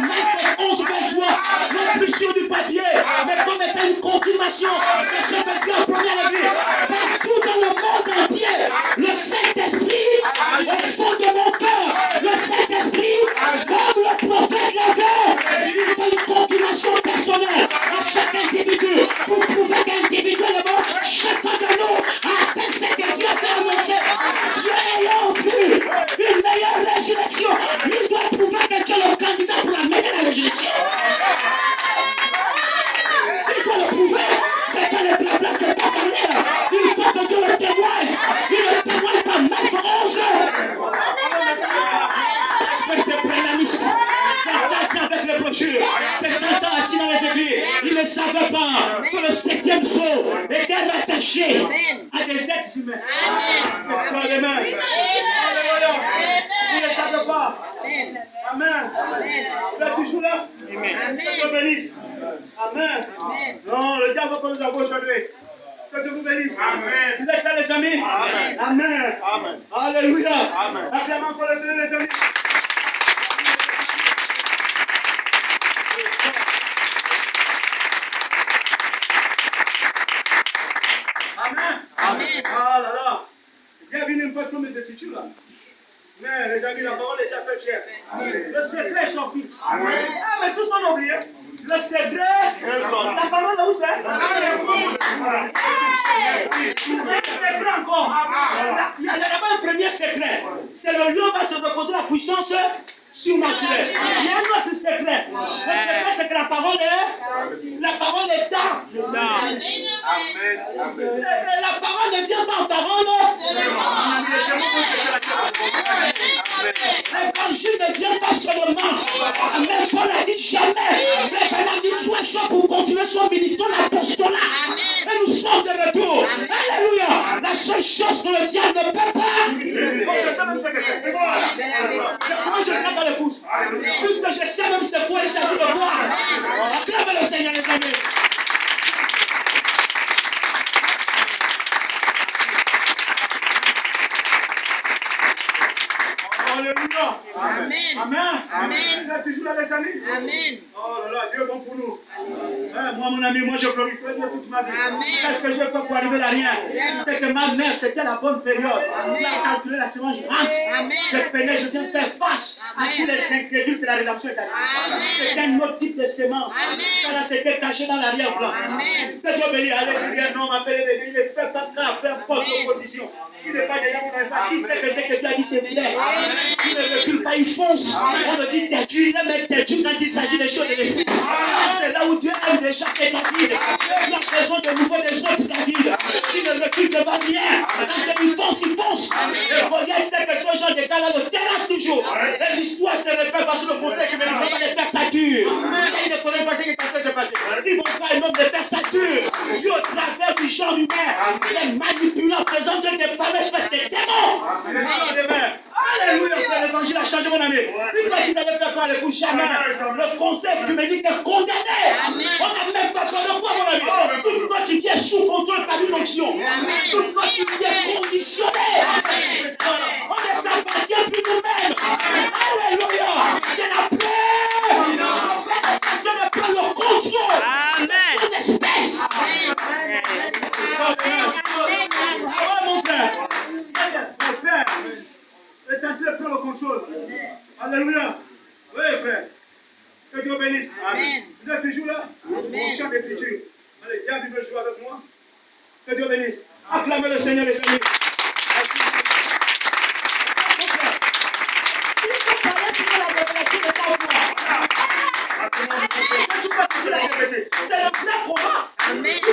Matthieu 11, 23. Non plus sur du papier, mais comme étant une confirmation de ce que Dieu a promis à l'église. Partout dans le monde entier, le Saint-Esprit, au fond de mon cœur, le Saint-Esprit, comme le prophète l'avait, il fait une confirmation personnelle à chaque individu pour prouver qu'individuellement, chacun de nous a fait ce que Dieu a annoncé. Dieu ayant vu une meilleure résurrection, il doit prouver que Dieu est le candidat pour amener la résurrection. Il doit le prouver. C'est pas le blabla, c'est pas parler. Il faut que Dieu le témoigne. Il ne témoigne pas Marc 11. Espèce de prénamiste. Quelqu'un avec les brochures. C'est 30 ans assis dans les églises. Il ne savait pas que le 7e sceau était rattaché à des êtres humains. Est-ce qu'on les mains? Vous ne savez pas. Amen. Vous êtes toujours là? Que Dieu bénisse. Amen. Non, le diable que nous avons aujourd'hui. Que Dieu vous bénisse. Amen. Vous êtes là, les amis? Amen. Amen. Amen. Alléluia. Amen. Acclamons pour le Seigneur, les amis. Amen. Amen. Ah là là. J'ai vu un peu sur mes écritures là. Mais les amis, la parole est à fait chère. Le secret est sorti. Amen. Ah, mais tous ont oublié. Le secret est sorti. La parole là où c'est? C'est un secret encore. Il y a d'abord un premier secret. C'est le lieu où va se reposer la puissance surnaturelle. Il y a un autre secret. Le secret, c'est que la parole est dans. La parole ne vient pas en parole. L'évangile ne vient pas seulement. Amen. Paul a dit jamais. Mais Ben a dit 3 jours pour continuer son ministère, l'apostolat. Et nous sommes de retour. Alléluia. La seule chose que le diable ne peut pas. Je sais même ce que c'est. Comment je sais pas le pouce? Puisque je sais même c'est quoi il s'agit de quoi. Acclamez le Seigneur, les amis. Alléluia. Amen. Amen. Amen. Vous êtes toujours là, les amis? Amen. Oh là là, Dieu est bon pour nous. Moi, mon ami, moi, je glorifie Dieu toute ma vie. Qu'est-ce que je fais pour arriver à rien? C'est que ma mère, c'était la bonne période. Elle a calculé la semence, je rentre. Je peinais, je viens faire face à tous les incrédules que la rédemption est arrivée. C'était un autre type de semence. Ça, là, c'était caché dans l'arrière-plan. Que Dieu bénisse. Allez, c'est un homme appelé les il ne fait pas grave, faire faute d'opposition. Il n'est pas déjà mon enfant. Il sait que ce que Dieu a dit, c'est vrai. Il ne recule pas, il fonce. On me dit têtu, il aime être têtu quand il s'agit des choses de l'esprit. C'est là où Dieu aime les gens et David. Il a besoin de nouveau des autres David. Il ne recule devant rien. Quand il fonce, il fonce. Et Goliath sait que ce genre de gars-là le terrasse toujours. Et l'histoire se répète parce que le prophète qui ne connaît pas les textes à dur. Et il ne connaît pas ce qui est en train de se passer. Ils vont faire un homme de textes à dur. Dieu, au travers du genre humain, les manipulant, présentent des paroles espèces de démons. Alléluia, frère, l'évangile a changé mon ami. Il m'a dit d'aller faire parler pour jamais. Le concept du médic est condamné. On n'a même pas peur de quoi, mon ami. Toute notre vie est sous contrôle par une onction. Toute notre vie est conditionnée. On ne s'appartient plus nous-mêmes. Alléluia. C'est la paix. Dieu ne peut console. Alléluia. Oui, frère. Que Dieu bénisse. Amen. Vous êtes toujours là? Mon chant des futurs. Allez, diable veut jouer avec moi. Que Dieu bénisse. Acclamez le Seigneur, les amis. C'est le vrai combat.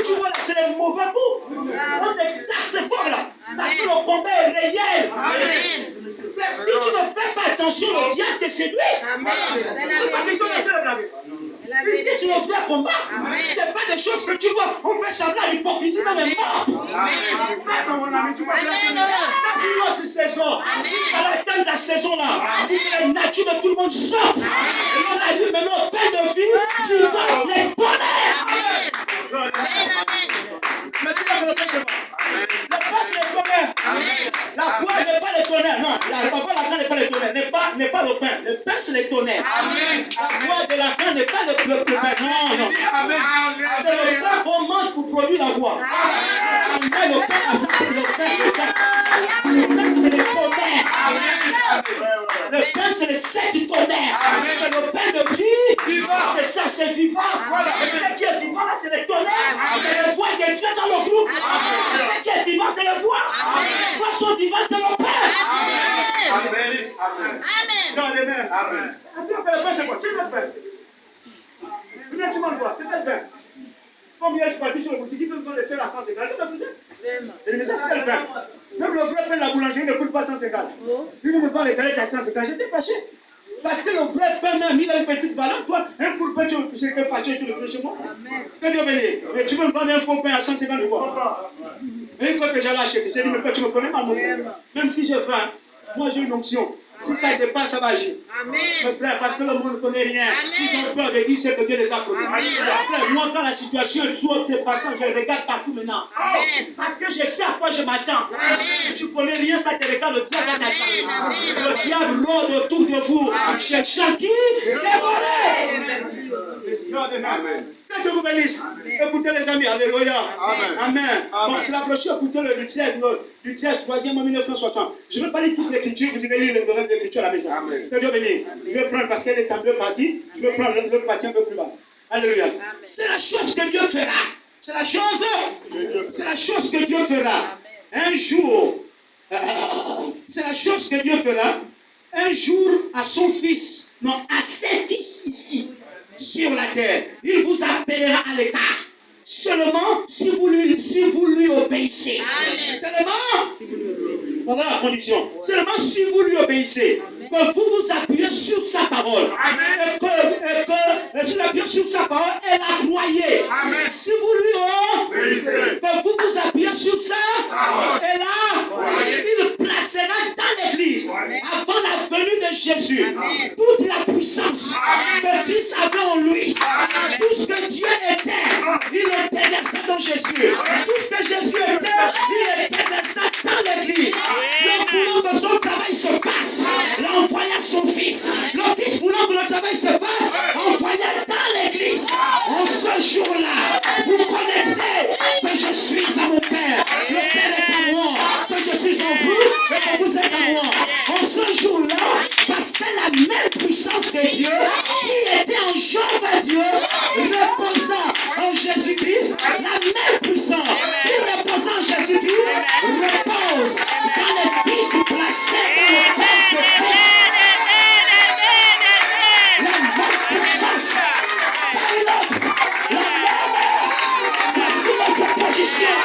Tu vois là, c'est le mauvais coup. C'est exact, c'est fort là. Parce que le combat est réel. Mais si tu ne fais pas attention, le diable te séduit. C'est pas question de faire la blague. Ici, c'est le vrai combat. C'est pas des choses que tu vois. On fait semblant l'hypocrisie, même est morte. Vraiment, mon ami, tu vois, ça, c'est une autre saison. À la fin de la saison là, pour que les natures de tout le monde sortent. Et on a dit maintenant, pain de vie, tu donnes les bonheurs. Mais tu vois que le pain de vie. Le pain, c'est le tonnerre. La poire n'est pas le tonnerre. Non, la poire n'est pas le tonnerre. N'est pas le pain. Le pain, c'est le tonnerre. La poire de la pain n'est pas le tonnerre. Non. C'est le pain qu'on mange pour produire la voix. On met le pain à ça pour le pain. Le pain, c'est le tonnerre. Le pain, c'est le sel du tonnerre. C'est le pain de vie. C'est ça, c'est vivant. Et ce qui est vivant, là, c'est le tonnerre. C'est le voix de Dieu dans le groupe. Ce qui est vivant, c'est le voix. Les voix sont vivantes, c'est le pain. Amen. Amen. Amen. Le pain, c'est quoi? Tu veux le pain? Tu manges quoi? C'est quel pain? Combien je parti sur le boutique, ils veulent donner le pain à 150. Tu me faisais? Mais ça, c'est quel pain? Même le vrai pain de la boulangerie ne coûte pas 150. Tu ne peux pas les caler à 150. J'étais fâché. Parce que le vrai pain, même, il a une petite valeur. Toi, un coup de pain, tu es fâché sur le prix chez moi. Que Dieu bénisse. Mais tu peux me vendre un faux pain à 150 euros. Et une fois que j'allais acheter, j'ai dit, mais tu me connais pas, mon frère. Même si j'ai faim, moi j'ai une onction. Si ça dépasse, ça va agir. Mes frères, parce que le monde ne connaît rien. Ils ont peur de dire ce que Dieu les a connus. Moi, quand la situation est trop dépassante, je regarde partout maintenant. Parce que je sais à quoi je m'attends. Si tu ne connais rien, ça te regarde, le diable va t'attraper. Le diable rôde autour de vous. Cherchant qui dévorer. Amen. Que Dieu vous bénisse. Écoutez les amis, alléluia. Amen. Bon, c'est la brochure, écoutez du 13 3e en 1960. Je ne vais pas lire toute l'écriture, vous allez lire le reste de l'écriture à la maison. Que Dieu bénisse. Je vais prendre, parce qu'elle est en deux parties, je vais prendre l'autre partie un peu plus bas. Alléluia. C'est la chose que Dieu fera. C'est la chose que Dieu fera. Un jour, c'est la chose que Dieu fera. Un jour à son fils, non, à ses fils ici. Sur la terre, il vous appellera à l'écart. Seulement si vous lui obéissez. Amen. Seulement, voilà la condition. Seulement si vous lui obéissez. Que vous vous appuyez sur sa parole. Amen. Et que sur l'appuyez sur sa parole et la croyez. Amen. Si vous lui obéissez. Que vous vous appuyez sur sa parole et là, il placera dans l'église. Amen. Avant la venue de Jésus. Amen. Toute la puissance que Christ avait en lui. Amen. Tout ce que Dieu était, il le déversa dans Jésus. Tout ce que Jésus était, il le déversa dans l'église. Le boulot de son travail se passe. Envoya son fils. Le fils voulant que le travail se fasse, envoya dans l'église. En ce jour-là, vous connaîtrez que je suis à mon Père. Le Père est à moi. Que je suis en vous et que vous êtes à moi. En ce jour-là, parce que la même puissance de Dieu qui était en Jéhovah Dieu reposa en Jésus-Christ, la même puissance qui reposa en Jésus-Christ repose dans les fils placés dans le corps de Christ. La même puissance, pas une autre, la même. Voici notre position,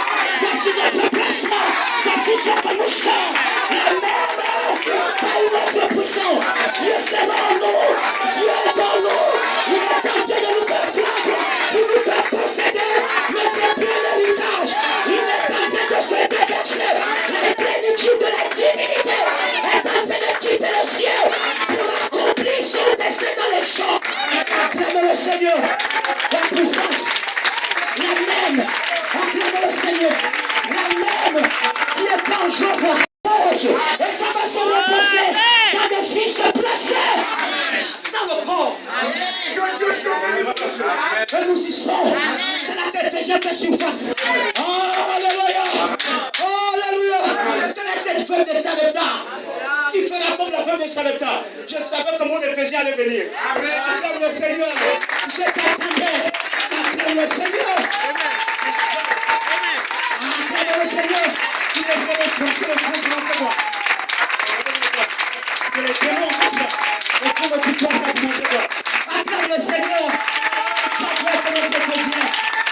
voici notre placement, voici ce que nous sommes. La même, pas une autre puissance. Dieu c'est dans nous, Dieu est dans nous. Il est en train de nous faire prendre, pour nous faire posséder le très plein héritage. Il est en train de se déverser la plénitude de la divinité. Est en train de quitter le ciel pour accomplir son dessein dans les champs. Acclamez le Seigneur, la puissance, la même. Acclamez le Seigneur, la même qui est en jour. Et ça va se reposer dans des fils placés dans le corps. Et nous y sommes. C'est la tête déjà fait surface. Alléluia. Alléluia. Quelle est cette femme de Sarepta qui tu feras comme la femme de Sarepta. Je savais que mon Éphésiens allait venir. Acclame le Seigneur. Je t'attendais. Acclame le Seigneur. Acclame le Seigneur. Il est vraiment tranché le front de moi. C'est les démons comme ça. Et comment tu dois ça pour mon Seigneur. Acclame le Seigneur. Ça doit être notre Éphésiens.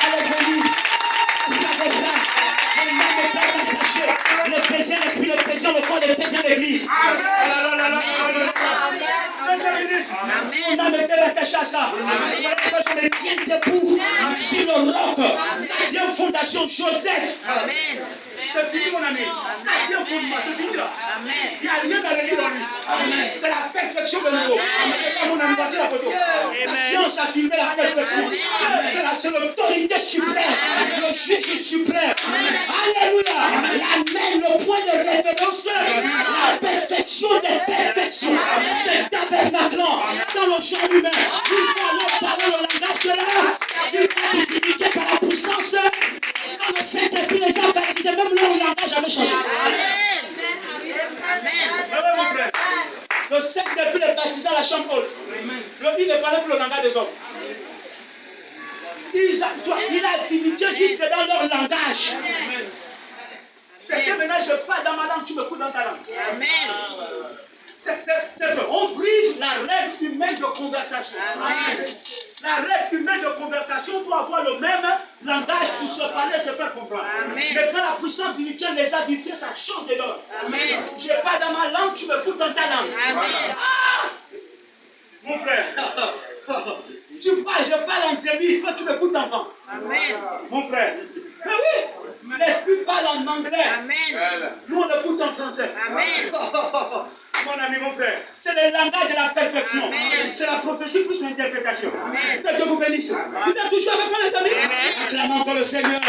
Allez venir. Ça va ça. Le nom n'est pas attaché. L'Éphésiens, l'esprit l'Éphésiens, le corps l'Éphésiens, l'église. Mon âme était attachée à ça. Voilà pourquoi je me tiens debout sur le roc. 4e fondation, Joseph. C'est fini, mon ami. 4e fondement, c'est fini là. Il n'y a rien à redire dans lui. C'est la perfection de nouveau. C'est pas mon ami, voici la photo. La science a filmé la perfection. C'est l'autorité suprême, le juge suprême. Alléluia. L'Amen, le point de référence, la perfection des perfections. C'est tabernacle dans le genre humain. Il va alors parler le langage de l'art. Il va être divinité par la puissance. Quand le Saint-Esprit les a baptisés, même leur langage avait changé. Amen, mon frère. Le Saint-Esprit les baptisés à la chambre haute. Il ne parlait plus le langage des hommes. Il a divinité jusque dans leur langage. C'est que maintenant je parle dans ma langue, tu me coupes dans ta langue. Amen. On brise la règle humaine de conversation. Amen. La règle humaine de conversation doit avoir le même langage pour se parler et se faire comprendre. Amen. Mais quand la puissance divine les a vivifiés, ça change de l'ordre. Je parle dans ma langue, tu me coupes dans ta langue. Amen. Ah! Mon frère, tu parles, je parle en Zémi, quand tu me coupes d'enfant. Amen. Mon frère. Mais oui, l'esprit parle en anglais. Amen. Nous on écoute en français. Amen. Mon ami, mon frère, c'est le langage de la perfection. C'est la prophétie plus l'interprétation. Que Dieu vous bénisse. Vous êtes toujours avec moi, les amis? Acclamons encore le Seigneur.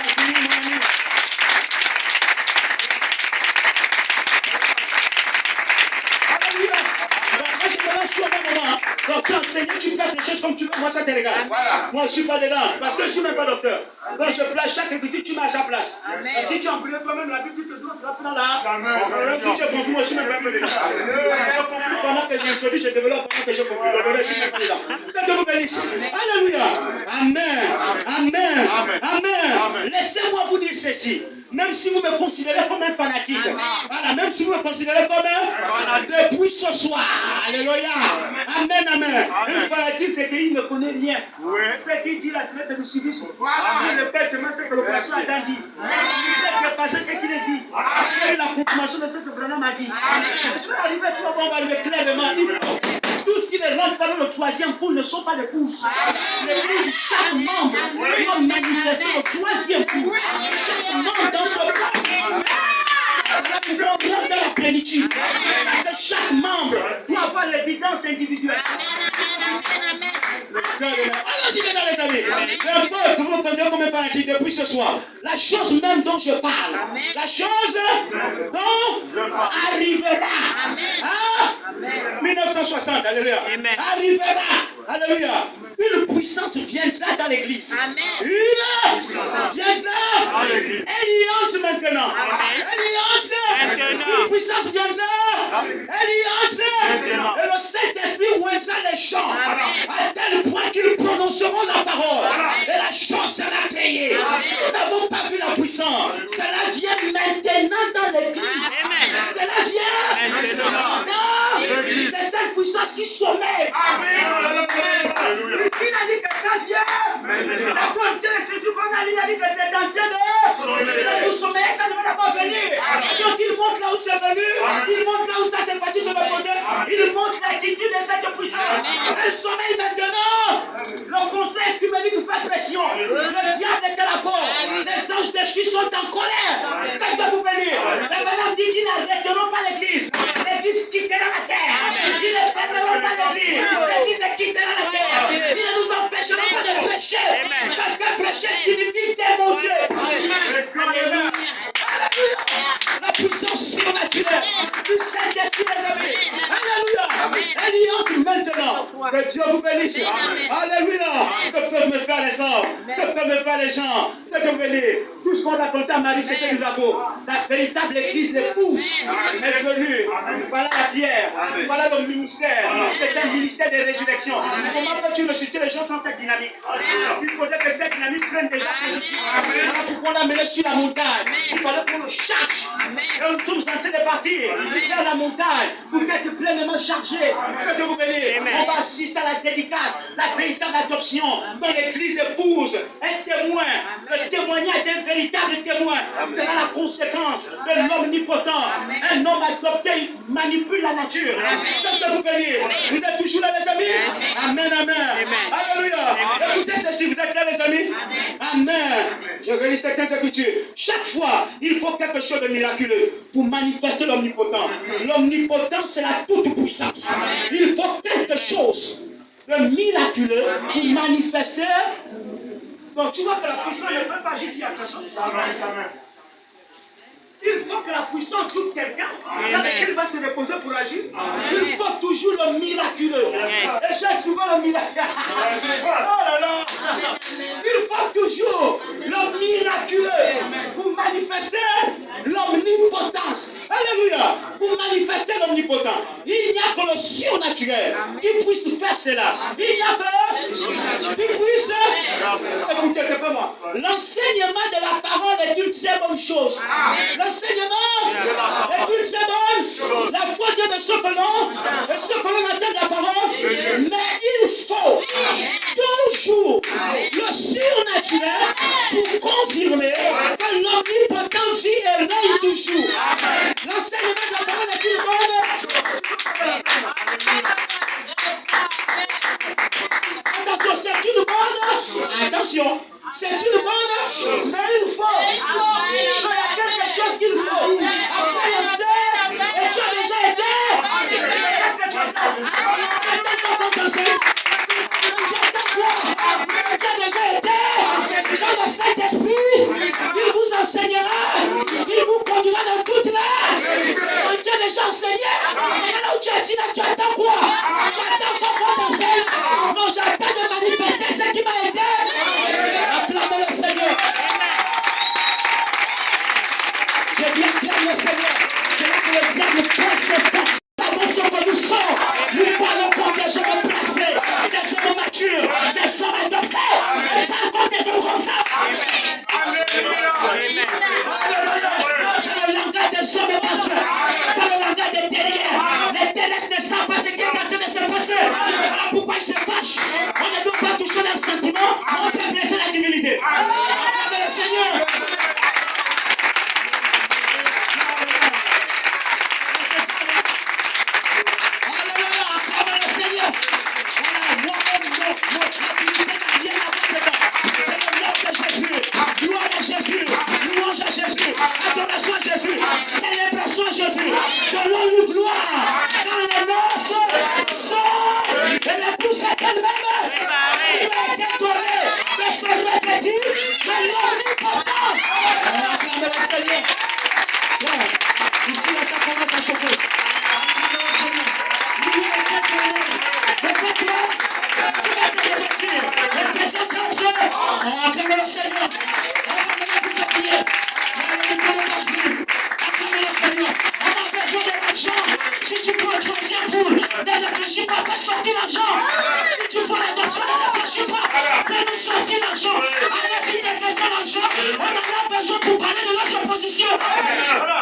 Continue, mon ami. Alléluia. Moi, je me lâche tout au même moment. Donc, quand Seigneur, tu places les choses comme tu veux, moi, ça te regarde. Voilà. Moi, je ne suis pas dedans, parce que je ne suis même pas docteur. Donc, je place chaque écriture, tu mets à sa place. Amen. Et si tu as brûlé toi-même, la Bible te donne, tu vas prendre là. Si tu es confus, moi, je ne suis même pas dedans. Je conclue pendant que j'introduis, je développe pendant que je conclue. Je ne suis même pas dedans. Que Dieu vous bénisse. Alléluia. Amen. Amen. Amen. Laissez-moi vous dire ceci. Même si vous me considérez comme un fanatique, voilà, même si vous me considérez comme un fanatique, depuis ce soir, alléluia, amen, amen. Un fanatique, c'est qu'il ne connaît rien. C'est qu'il dit la semaine du civisme. Il répète seulement ce que le pasteur a dit. Il fait dépasser ce qu'il a dit. Il a eu la confirmation de ce que Branham a dit. Tu vas arriver, tu vas voir, on va arriver clairement. Tout ce qui ne rentre pas dans le 3e pôle ne sont pas des pousses. Les pousses, chaque membre doit manifester le 3e pôle. Chaque membre dans ce pôle. On rentre dans la plénitude. Parce que chaque membre doit avoir l'évidence individuelle. Allons-y maintenant, les amis. Le peuple que vous me posez comme un fanatique depuis ce soir. La chose même dont je parle. La chose dont arrivera. Hein? 1960, alléluia. Arrivera. Alléluia. Une puissance viendra dans l'église. Une puissance viendra dans l'église. Elle y entre maintenant. Elle y entre. Une puissance viendra. Elle y entre. Et le Saint-Esprit ouvrira les champs à tel point qu'ils prononceront la parole. Et la chose sera créée. Nous n'avons pas vu la puissance. Cela vient maintenant dans l'église. Cela vient maintenant. C'est cette puissance qui sommeille. Ici, il a dit que ça vient. La preuve de l'écriture qu'on a lu, il a dit que c'est en train de nous sommeiller, ça ne va pas venir. Donc il montre là où c'est venu, il montre là où ça s'est parti sur le posé, il montre l'attitude de cette puissance. Elle sommeille maintenant. Le conseil œcuménique fait pression. Le diable est à la porte. Les anges déchus sont en colère. Quand Dieu vous bénir, la madame dit qu'ils n'arrêteront pas l'église. L'église quittera la terre. Ils ne fermeront pas l'église. L'église quittera la terre. Ils ne nous empêcheront pas de prêcher. Parce que prêcher signifie mon Dieu. Alléluia. La puissance surnaturelle du Saint-Esprit, les amis. Alléluia. Elle y entre maintenant. Que Dieu vous bénisse. Alléluia. Que peuvent me faire les hommes? Que peuvent me faire les gens? Que Dieu vous bénisse. Tout ce qu'on racontait à Marie, c'était du labo. La véritable église d'épouse est venue. Voilà la pierre. Voilà le ministère. C'est un ministère de résurrection. Comment peux-tu ressusciter les gens sans cette dynamique? Il faudrait que cette dynamique prenne déjà position. Voilà pourquoi on l'a mené sur la montagne. Il fallait qu'on le charge. Et nous sommes en train de partir vers la montagne pour être pleinement chargés. Que Dieu vous bénisse. On va assister à la dédicace, la véritable adoption dans l'église épouse. Un témoin, le témoignage d'un véritable témoin sera la conséquence de l'omnipotent. Un homme adopté manipule la nature. Que Dieu vous bénisse. Vous êtes toujours là, les amis? Amen, amen. Alléluia. Écoutez ceci, vous êtes là, les amis? Amen. Je relis certaines écritures. Chaque fois, il faut quelque chose de miraculeux pour manifester l'omnipotent. L'omnipotent, c'est la toute-puissance. Il faut quelque chose de miraculeux pour manifester. Donc tu vois que la puissance ne peut pas agir s'il y a personne. Il faut que la puissance trouve quelqu'un dans lequel il va se reposer pour agir. Il faut toujours le miraculeux. Et j'ai trouvé le miraculeux. Oh là là. Il faut toujours le miraculeux pour manifester l'omnipotence. Alléluia. Pour manifester l'omnipotent. Il n'y a que le surnaturel qui puisse faire cela. Il n'y a que qui puisse. Écoutez, c'est pas moi. L'enseignement de la parole est une très bonne chose. L'enseignement est une très bonne. La foi vient de ce que l'on entend de la parole. Mais il faut toujours le surnaturel pour confirmer que l'omnipotent vit et règne toujours. L'enseignement de la parole est une bonne. Attention, c'est une bonne. Attention. C'est une bonne, mais il faut. Il y a quelque chose qu'il faut. Après le sait, et tu as déjà été. Qu'est-ce que tu as fait? J'entends quoi? Tu as déjà été dans le Saint-Esprit. Il vous enseignera. Il vous conduira dans toute la. Donc tu as déjà enseigné. Mais là où tu es assis, là, tu attends quoi? Tu attends quoi qu'on t'enseigne? Non, j'attends de manifester ce qui m'a aidé. Acclamez le Seigneur. Je dis acclame le Seigneur. C'est là que l'exemple place. Savons ce que nous sommes. Nous parlons comme des hommes placés, des hommes matures, des hommes adoptés. Et pas comme des hommes comme ça. C'est le langage des hommes parfaits. C'est pas le langage des terriens. Les terrestres ne savent pas ce qui est en train de se passer. Voilà pourquoi ils se fâchent. On ne doit pas toucher leurs sentiments. On peut blesser la divinité. Acclamez le Seigneur. Alléluia. Acclamez le Seigneur. Voilà, moi-même, la divinité n'a rien à voir dedans. C'est le nom de Jésus. Gloire à Jésus. Louange à Jésus. Adoration à Jésus. Célébration à Jésus. Donnons-lui gloire. Dans les noces sont et les poussettes elles-mêmes. Il a été donné de se revêtir de l'omnipotent. Acclamez le Seigneur. Ici, là, ça commence à chauffer. Acclamez le Seigneur. Il a été donné de faire quoi? Il a été revêtir de présence entre eux. Acclamez le Seigneur. Acclamez le Seigneur. Acclamez le Seigneur. On a besoin de l'argent. Si tu peux être ancien poule, ne réfléchis pas, fais sortir l'argent. Si tu veux l'adoption, ne réfléchis pas, fais-nous sortir l'argent. Allez-y, décaissez l'argent. On en a besoin pour parler de notre position. Voilà,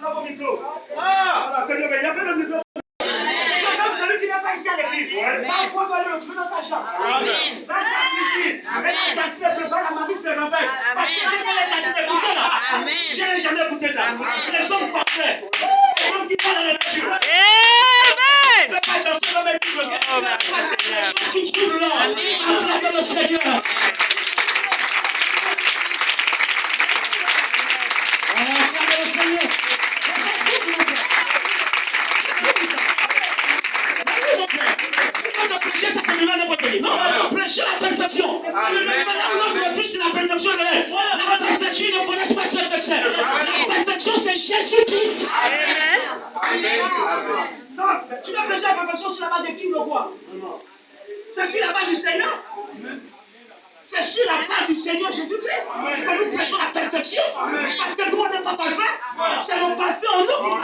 on a vos micros. Voilà, il y a plein de micros. Même celui qui n'est pas ici à l'église, parfois doit aller le trouver dans sa chambre. Dans sa cuisine. Et la tantine prépare la mamie de se réveille. Parce que j'ai pas la tantine d'écouter là. Je n'ai jamais écouté ça. Les hommes parfaits. Les hommes qui parlent de la nature. Ne fais pas attention dans mes Bibles. Parce que c'est les choses qui trouvent l'homme. Acclamez le Seigneur. Acclamez le Seigneur. Quand on prêchait, ça se met dans notre pays. Non, prêchez la perfection. Maintenant, le Christ, la perfection est. La perfection, ils ne connaissent pas ce que c'est. La perfection, c'est Jésus-Christ. Amen. Tu vas prêcher la perfection sur la base de qui ou de quoi? C'est sur la base du Seigneur. C'est sur la base du Seigneur Jésus-Christ que nous prêchons la perfection. Parce que nous, on n'est pas parfait. C'est le parfait en nous.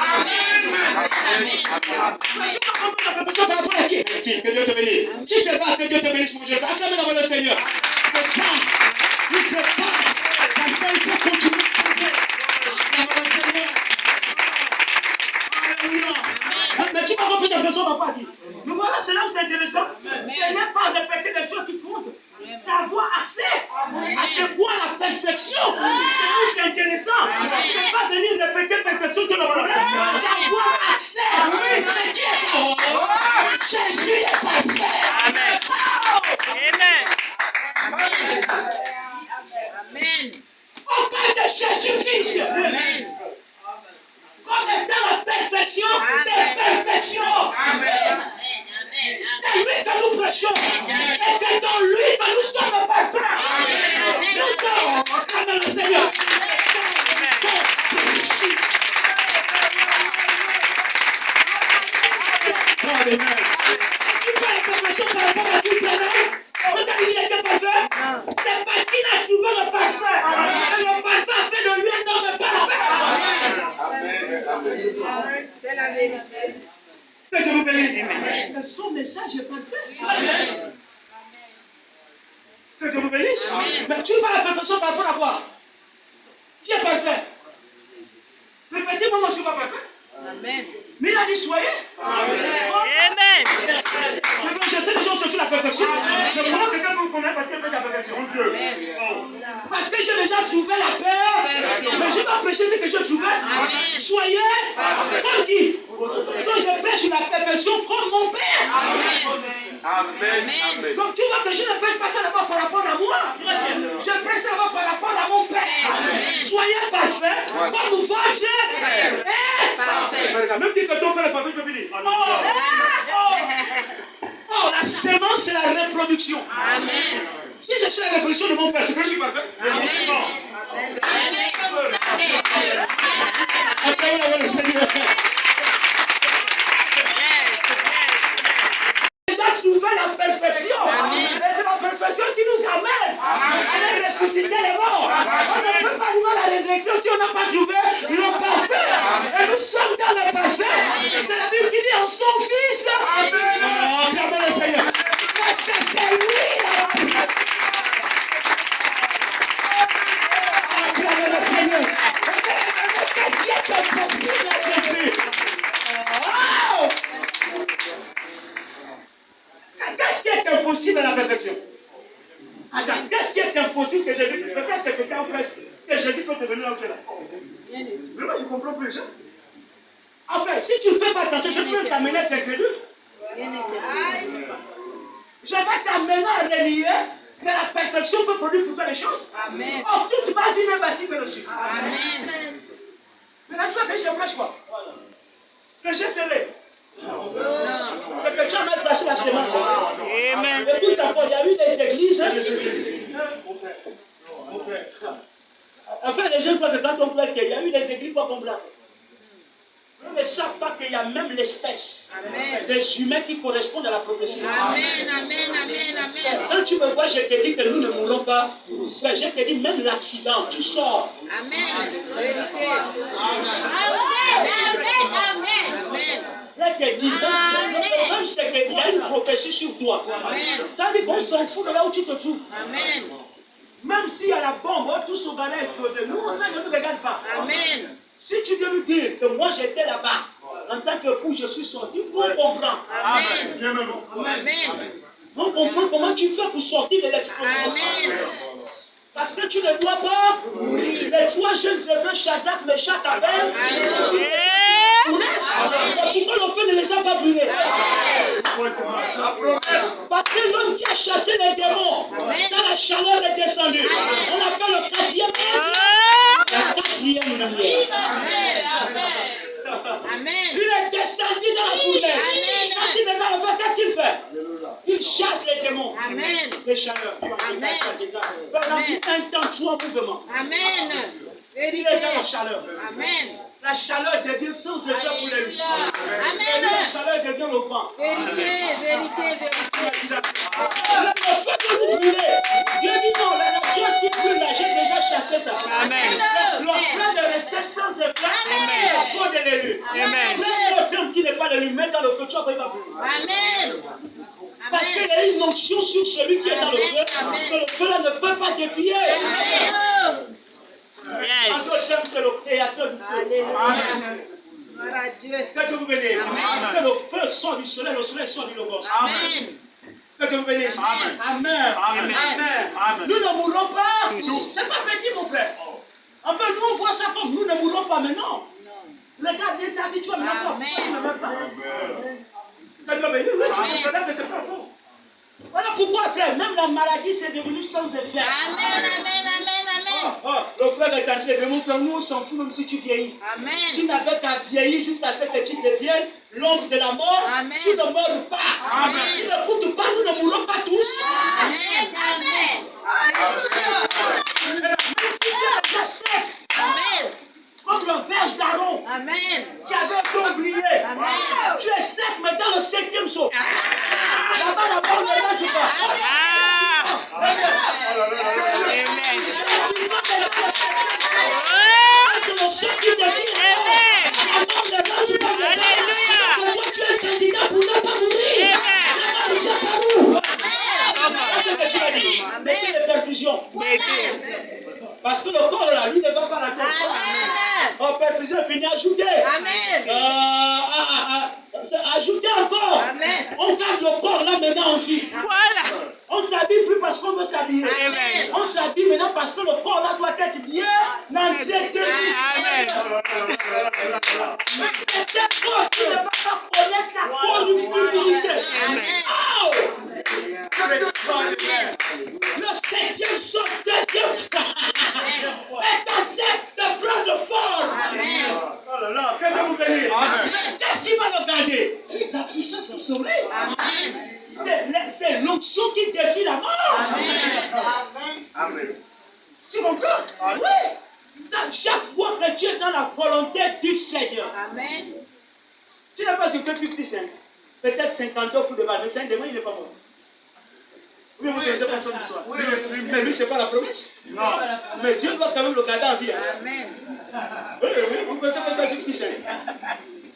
Mais tu vas comprendre la perfection par rapport à qui? Merci, que Dieu te bénisse. Qui te bat, que Dieu te bénisse, mon Dieu. Acclamez devant le Seigneur. C'est ça. Il se bat. Parce qu'il faut continuer à tomber. Acclamez le Seigneur. Alléluia. Mais tu vas comprendre la perfection par rapport à qui? Mais voilà, c'est là où c'est intéressant. Ce n'est pas répéter les choses qui comptent. C'est avoir accès à ce quoi la perfection. C'est où c'est intéressant. C'est pas venir répéter perfection tout le problème. C'est avoir accès. Mais qui est parfait? Jésus est parfait. Amen. Amen. Amen. On parle de Jésus-Christ. Amen. Comme étant la perfection des perfections. Amen. C'est lui que nous prêchons. Et c'est dans lui que nous sommes parfaits. Nous sommes comme le Seigneur. Amen. Tu fais la perfection par rapport à qui il regarde, il était parfait. C'est parce qu'il a trouvé le parfait. Et le parfait a fait de lui un homme parfait. C'est la vérité. Que Dieu vous bénisse. Que son message est parfait. Que Dieu vous bénisse. Mais tu fais la perfection par rapport à quoi? Qui est parfait? Le petit moment, je ne suis pas parfait. Amen. Mais il a dit soyez. Amen. Je sais que les gens se font la perfection. Mais comment quelqu'un peut me connaître parce qu'il fait la perfection? Parce que j'ai déjà trouvé la paix. Mais je vais prêcher ce que j'ai trouvé. Soyez comme qui? Donc je prêche la perfection comme mon Père. Amen. Donc tu vois que je ne prêche pas ça d'abord par rapport à moi. Je prêche ça d'abord par rapport à mon Père. Soyez parfaits comme votre Dieu est parfait. Même dit que ton Père est parfait, je peux dire. Oh, la sémence, c'est la reproduction. Amen. Si je suis la reproduction de mon Père, c'est que je suis parfait. Non. Acclamez le Seigneur. Trouver la perfection. Et c'est la perfection qui nous amène à aller ressusciter les morts. On ne peut pas arriver à la résurrection si on n'a pas trouvé le parfait. Et nous sommes dans le parfait. C'est la Bible qui dit en son Fils. Acclamez le Seigneur. Parce que c'est lui la perfection. Acclamez le Seigneur. Qu'est-ce qui est impossible à Jésus? Qu'est-ce qui est impossible à la perfection? Attends, qu'est-ce qui est impossible que Jésus peut faire? C'est que Jésus peut te venir là où tu es là. Mais moi, je ne comprends plus ça. Enfin, si tu ne fais pas attention, je peux t'amener à être incrédule. Je vais t'amener à relier que la perfection peut produire pour toi les choses. Amen. Or, toute ma vie n'est bâtie que dessus. Amen. Maintenant, tu vois que je prêche quoi? Que j'ai scellé. C'est que tu as mal placé la semence. Amen. Écoute encore, il y a eu des églises. Enfin, les gens croient que quand on prêche, il y a eu des églises qu'on blanc. Ils ne savent pas qu'il y a même l'espèce des humains qui correspondent à la prophétie. Amen. Amen. Amen. Amen. Quand tu me vois, je te dis que nous ne mourrons pas. Mais je te dis, même l'accident, tu sors. Amen. Vérité. Amen. Là, je te dis, même c'est qu'il y a une prophétie sur toi. Amen. Ça veut dire qu'on s'en fout de là où tu te trouves. Amen. Même s'il y a la bombe, tous au Ghana explosé, nous, on sait que ne regarde pas. Amen. Si tu viens nous dire que moi j'étais là-bas, en tant que fou, je suis sorti, on comprend. Amen. Amen. On comprend comment tu fais pour sortir de l'explosion. Amen. Parce que tu ne dois pas. Les trois jeunes Hébreux, Shadrach, Meshach, Abel, pourquoi le feu ne les a pas brûlés? Parce que l'homme qui a chassé les démons, dans la chaleur est descendu. On appelle le quatrième œuvre. La quatrième lumière. Amen. Il est descendu dans la fournaise. Quand il est dans le feu, qu'est-ce qu'il fait? Il chasse les démons. Amen. Les chaleurs. Amen. Un temps, trois mouvements. Amen. Il est dans la chaleur. Amen. La la chaleur devient sans effet pour les lui. Amen. La chaleur devient le vent. Vérité, vérité, vérité. Le feu que vous brûlez, Dieu dit non, la chose qui brûle là, j'ai déjà chassé ça. Amen. L'offrande est restée sans effet, c'est à cause de l'élu. Amen. Prends le feu qui n'est pas de lui, mets dans le feu, tu vas voir, il va brûler. Amen. Parce qu'il y a une onction sur celui qui est dans le feu, que le feu là ne peut pas défier. Amen. En Yes. d'autres termes, c'est le créateur du feu. Alléluia. Gloire à Dieu. Que Dieu vous bénisse. Parce que le feu sort du soleil, le soleil sort du logos. Amen. Que Dieu vous bénisse. Amen. Amen. Amen. Amen. Nous ne mourrons pas. C'est pas petit, mon frère. Enfin, nous, on voit ça comme nous ne mourrons pas, mais non. Regarde, il est habitué, mais non. Amen. Tu ne meurs pas. Que Dieu vous bénisse. Oui, tu comprends que c'est pas bon. Voilà pourquoi, frère, même la maladie, c'est devenu sans effet. Amen, amen, amen, amen. Le frère est en train de démontrer, nous, on s'en fout même si tu vieillis. Tu Amen. n'avais qu'à vieillir jusqu'à ce que tu deviennes l'ombre de la mort. Amen. Tu ne meurs pas. Amen. Tu n'écoutes pas, nous ne mourrons pas tous. Amen. Amen. Même si tu es déjà sec, Amen. comme le verge d'Aaron, Amen. qui avait tout oublié. Amen. Tu es sec, mais dans le 7e saut. Là-bas, là-bas, on est là, tu vois. Ah. Amen. C'est le seul qui te dit. Là-bas, on est là, tu vois. Alléluia. Toi, tu es candidat pour ne pas mourir. Là-bas, tu sais pas où. C'est ce que tu as dit. Mettez les perfusions. Parce que le corps là, lui ne va pas la corps. Amen. En perfusion, fini, ajoutez. Amen. Ajoutez encore. Amen. On garde le corps là maintenant en vie. Voilà. On s'habille plus parce qu'on veut s'habiller. Amen. On s'habille maintenant parce que le corps là doit être bien entretenu. Amen. C'est un corps qui ne va pas connaître la corruptibilité. Amen. Oh! Le 7e saut, 2e est en train de prendre forme. Amen. Oh là là, que Dieu vous bénisse. Amen. Mais qu'est-ce qui va le garder? C'est la puissance qui sauve. Amen. C'est l'onction qui défie la mort. Amen. Tu comprends? Oui. Dans chaque fois que tu es dans la volonté du Seigneur, Amen. tu n'as pas quelqu'un plus petit, peut-être 50 ans pour de mal, mais c'est un démon, il n'est pas mort. Oui, vous connaissez pas son histoire. Oui, oui. Mais lui, ce n'est pas la promesse. Non. Mais Dieu doit quand même le garder en vie. Hein. Amen. Oui, vous connaissez pas ça du petit saint.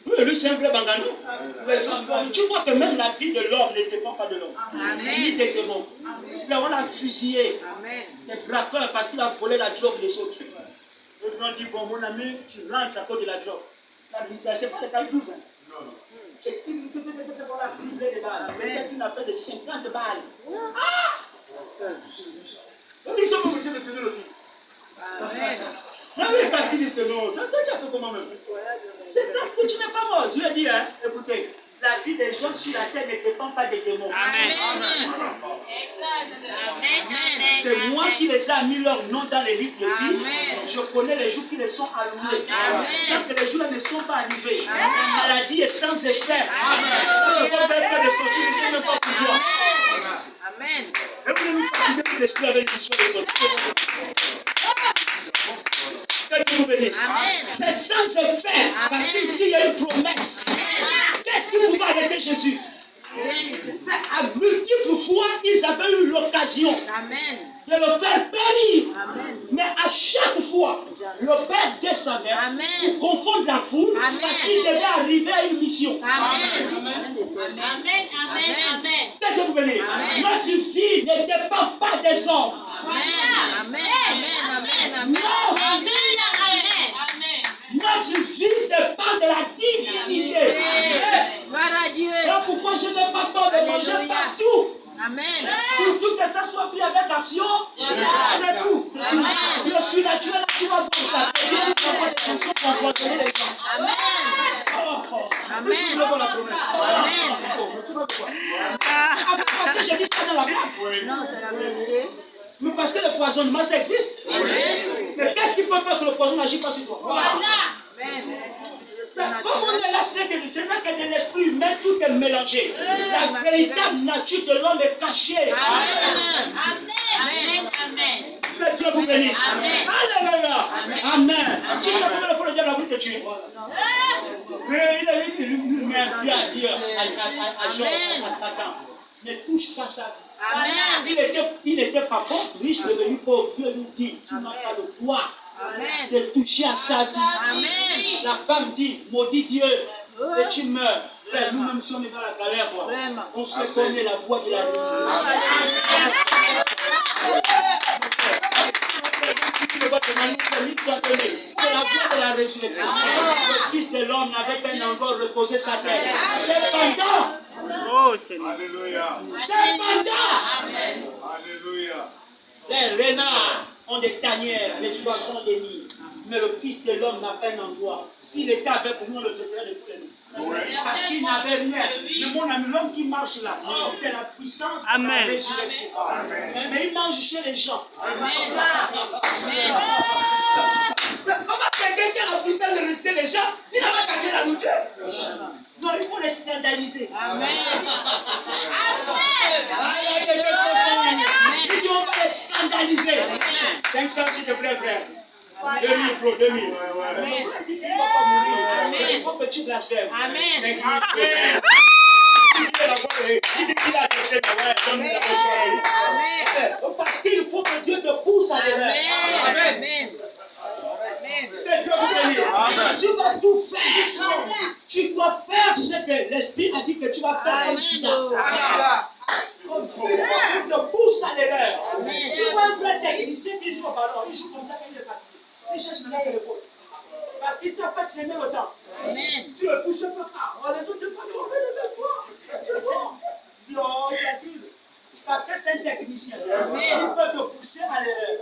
Oui, lui, c'est un vrai bangano. Tu vois que même la vie de l'homme ne dépend pas de l'homme. Ni des démons. Mais on l'a fusillé. Amen. Des braqueurs parce qu'il a volé la drogue des autres. Et ils ont dit, bon, mon ami, tu rentres à cause de la drogue. C'est pas le cas 12. Hein. C'est une de balles. Peut-être une affaire de 50 balles. Ah! Ils sont obligés de tenir le fil. Amen. Mais oui, parce qu'ils disent que non, c'est toi qui as fait comment même. C'est parce que tu n'es pas mort. Dieu dit, hein, écoutez, la vie des gens sur la terre ne dépend pas des démons. Amen. C'est moi qui les ai mis leur nom dans les livres de vie. Amen. Je connais les jours qui les sont alloués. Amen. Tant que les jours ne sont pas arrivés, Amen. la maladie est sans effet. Amen. On va faire des sorties, je ne sais même pas pourquoi. Amen. Et vous ne nous fatiguez plus l'esprit avec les histoires de sorties. Que Dieu vous bénisse. Amen. C'est sans effet. Parce qu'ici, il y a une promesse. Qu'est-ce qui pouvait arrêter Jésus? À multiples fois, ils avaient eu l'occasion Amen. de le faire périr. Amen. Mais à chaque fois, le Père descendait Amen. pour confondre la foule Amen. parce qu'il devait arriver à une mission. Amen. Amen, amen, amen. Que Dieu vous bénisse. Amen. Notre vie ne dépend pas des hommes. Amen. Amen. Amen. Amen. Non, Amen, amen, amen. notre vie dépend de la divinité. Gloire à Dieu. Voilà pourquoi je n'ai pas peur de manger Alléluia. partout. Amen. Surtout que ça soit pris avec action, c'est tout. Amen. Le surnaturel, tu vas voir ça. Dieu nous envoie des fonctions pour empoisonner les gens. Amen. Plus tu veux voir la promesse. Amen. Tu vas voir. Parce que j'ai dit ça dans la blague. Non, c'est la vérité. Mais parce que le poisonnement, ça existe. Amen. Mais qu'est-ce qui peut faire que le poison n'agit pas sur toi? Amen. Comme on est là, c'est que de l'esprit humain, tout est mélangé. La véritable nature de l'homme est cachée. Amen. Amen, amen. Que Dieu vous bénisse. Amen. Alléluia. Amen. Qui s'appelle le le diable a voulu te tuer. Mais il a dit à Jean, à Satan, ne touche pas ça. Il n'était pas pauvre, riche, devenu pauvre. Dieu nous dit, tu n'as pas le droit de toucher à sa vie. La femme dit, maudit Dieu, et tu meurs. Nous-mêmes, si on est dans la galère, on se connaît la voie de la résurrection. C'est la voie de la résurrection. Le Fils de l'homme n'avait pas encore reposé sa tête. Cependant, les renards ont des tanières, les oiseaux ont des nids. Mais le Fils de l'homme n'a pas un endroit. S'il était avec nous, on le traiterait de tous les noms. Parce qu'il n'avait rien. Mais mon ami, l'homme qui marche là, c'est la puissance de la résurrection. Mais il mange chez les gens. Comment quelqu'un qui a la puissance de résister les gens, il n'a pas gagné la nourriture? Non, il faut les scandaliser. Il dit on va les scandaliser. 500 s'il te plaît, frère. 2000 pour 2000. Il faut que tu blasphèmes. 5000 pour parce qu'il faut que Dieu te pousse à l'erreur. Tu vas tout faire. Tu dois faire ce que l'Esprit a dit que tu vas faire comme ça. Il te pousse à l'erreur. Tu vois un vrai technicien qui joue au ballon, il joue comme ça quand il est fatigué. Il cherche maintenant le téléphone. Parce qu'il s'est fait traîner le temps. Tu le touches un peu tard. Les autres te parlent, c'est bon. Non, tranquille. Parce que c'est un technicien. Il peut te pousser à l'erreur.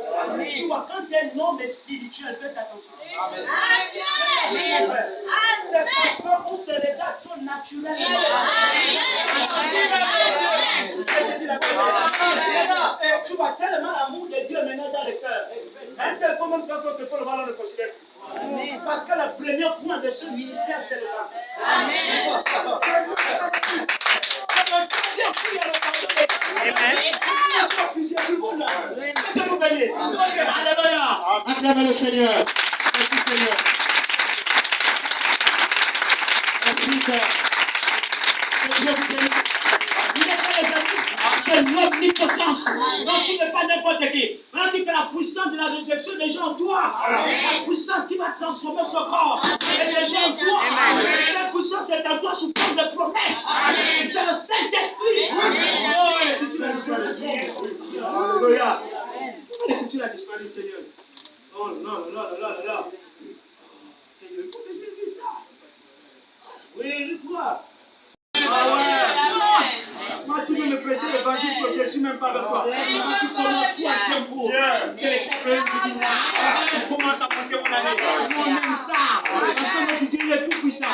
Tu vois, quand tu es un homme spirituel, faites attention. C'est parce qu'on se regarde trop naturellement. Et tu vois tellement l'amour de Dieu maintenant dans le cœur. Un tel point, même quand on se fait le mal, on le considère. Parce que le premier point de ce ministère, c'est le pardon. Le troisième point, il y a le pardon de Dieu. Alléluia. Acclamez le Seigneur. Merci Seigneur. Merci Père. Que Dieu vous bénisse. Vous êtes les amis, c'est l'omnipotence. Donc tu n'es pas n'importe qui. On dit que la puissance de la résurrection des gens en toi. La puissance qui va transformer ce corps. Et les gens en toi. Et cette puissance est en toi sous forme de promesse. C'est le Saint-Esprit. Oh, l'écriture a disparu. Alléluia. Pourquoi l'écriture a disparu, Seigneur? Oh là. Seigneur, il faut que j'ai vu ça. Oui, dis-moi. Ah ouais. Moi, tu veux me prêcher l'évangile sur Jésus, même pas avec toi. Quand tu commences tout à Saint-Pour, c'est les copains qui disent on commence à monter mon année. Nous, on aime ça. Parce que notre Dieu est tout puissant.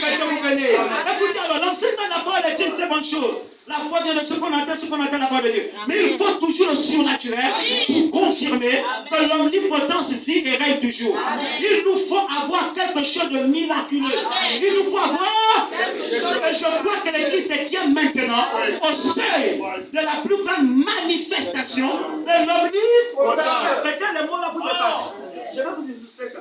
Que Dieu vous bénisse. Écoutez, alors, l'enseignement de la parole est une très bonne chose. La foi vient de ce qu'on entend la parole de Dieu. Mais il faut toujours le surnaturel pour confirmer que l'omnipotence vit et règne toujours. Il nous faut avoir quelque chose de miraculeux. Il nous faut avoir. Et je crois que l'Église se tient maintenant au seuil de la plus grande manifestation de l'omnipotence. Mettez les mots là pour dépasse. Je vais vous illustrer ça.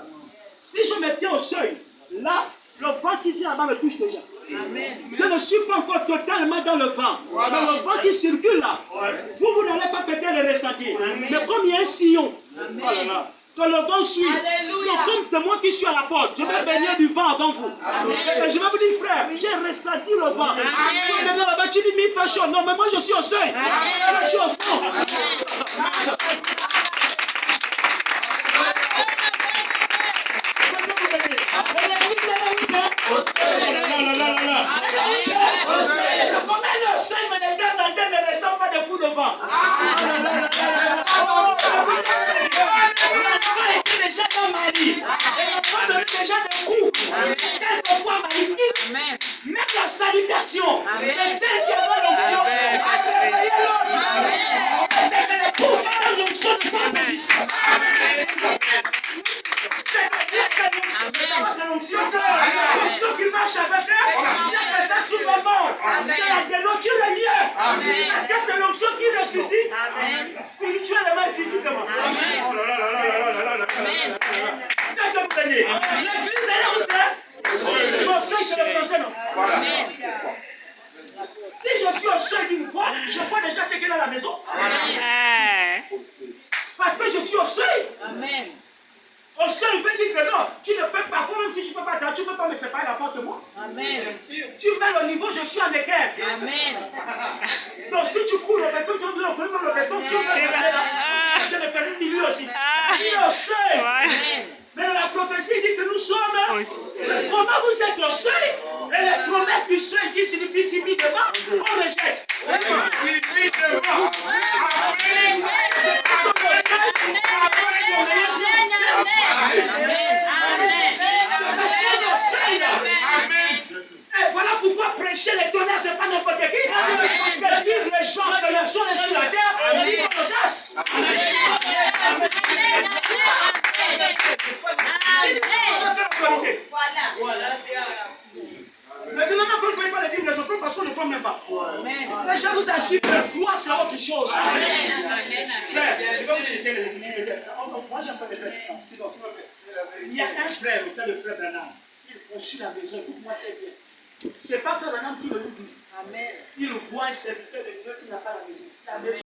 Si je me tiens au seuil, là, le vent qui vient là-bas me touche déjà. Je ne suis pas encore totalement dans le vent. Mais le vent qui circule là, vous n'allez pas peut-être le ressentir. Mais comme il y a un sillon, que le vent suit, donc comme c'est moi qui suis à la porte, je vais baigner du vent avant vous. Et je vais vous dire, frère, j'ai ressenti le vent. Là-bas, tu dis, mais il fait chaud. Non, mais moi je suis au seuil. Je suis au fond. Le seuil, mais de temps en temps, ne ressent pas de coups de vent. L'enfant était déjà dans Marie. Et l'enfant donnait déjà des coups. Quelquefois, Marie, même la salutation de celle qui avait l'onction a réveillé l'autre. C'est que les coups ont l'onction de sa position. C'est-à-dire que l'onction qui marche avec elle, il y a que ça tout le monde. Il y a de l'eau qui est liée. Parce que c'est l'onction qui ressuscite spirituellement et physiquement. Oh là là là là là là là là là. L'église, elle est où c'est? Non, seuil, c'est le français, non? Amen. Si je suis au seuil d'une croix, je vois déjà ce qu'il y a à la maison. Parce que je suis au seuil. Amen. Au seuil, il veut dire que non, tu ne peux pas, même si tu ne peux pas, tu ne peux pas me séparer la porte de moi. Amen. Tu mets le niveau, je suis en équerre. Amen. Donc si tu cours le béton, tu vas me dire, même le béton, tu vas me là, tu vas faire une milieu aussi. Tu es au seuil. Amen. Mais dans la prophétie, il dit que nous sommes. Comment vous êtes au seuil? Et les promesses du seuil qui signifient timidement, on rejette. Amen. C'est pas comme au seuil, parce qu'on c'est parce qu'on est au seuil là. Et voilà pourquoi prêcher les tonnerres, c'est pas n'importe qui. Parce que dire les gens que le son est sur la terre, on dit qu'on audace. Mais c'est maintenant qu'on ne connaît pas les Bibles, les enfants, parce qu'on ne croit même pas. Mais je vous assure que croire, c'est autre chose. Frère, je vais vous citer les Bibles. Moi, j'aime pas les frères. Il y a un frère, le frère de frère Branham. Il construit la maison, écoute-moi très bien. C'est pas frère Branham qui le dit. Il voit un serviteur de Dieu qui n'a pas la maison.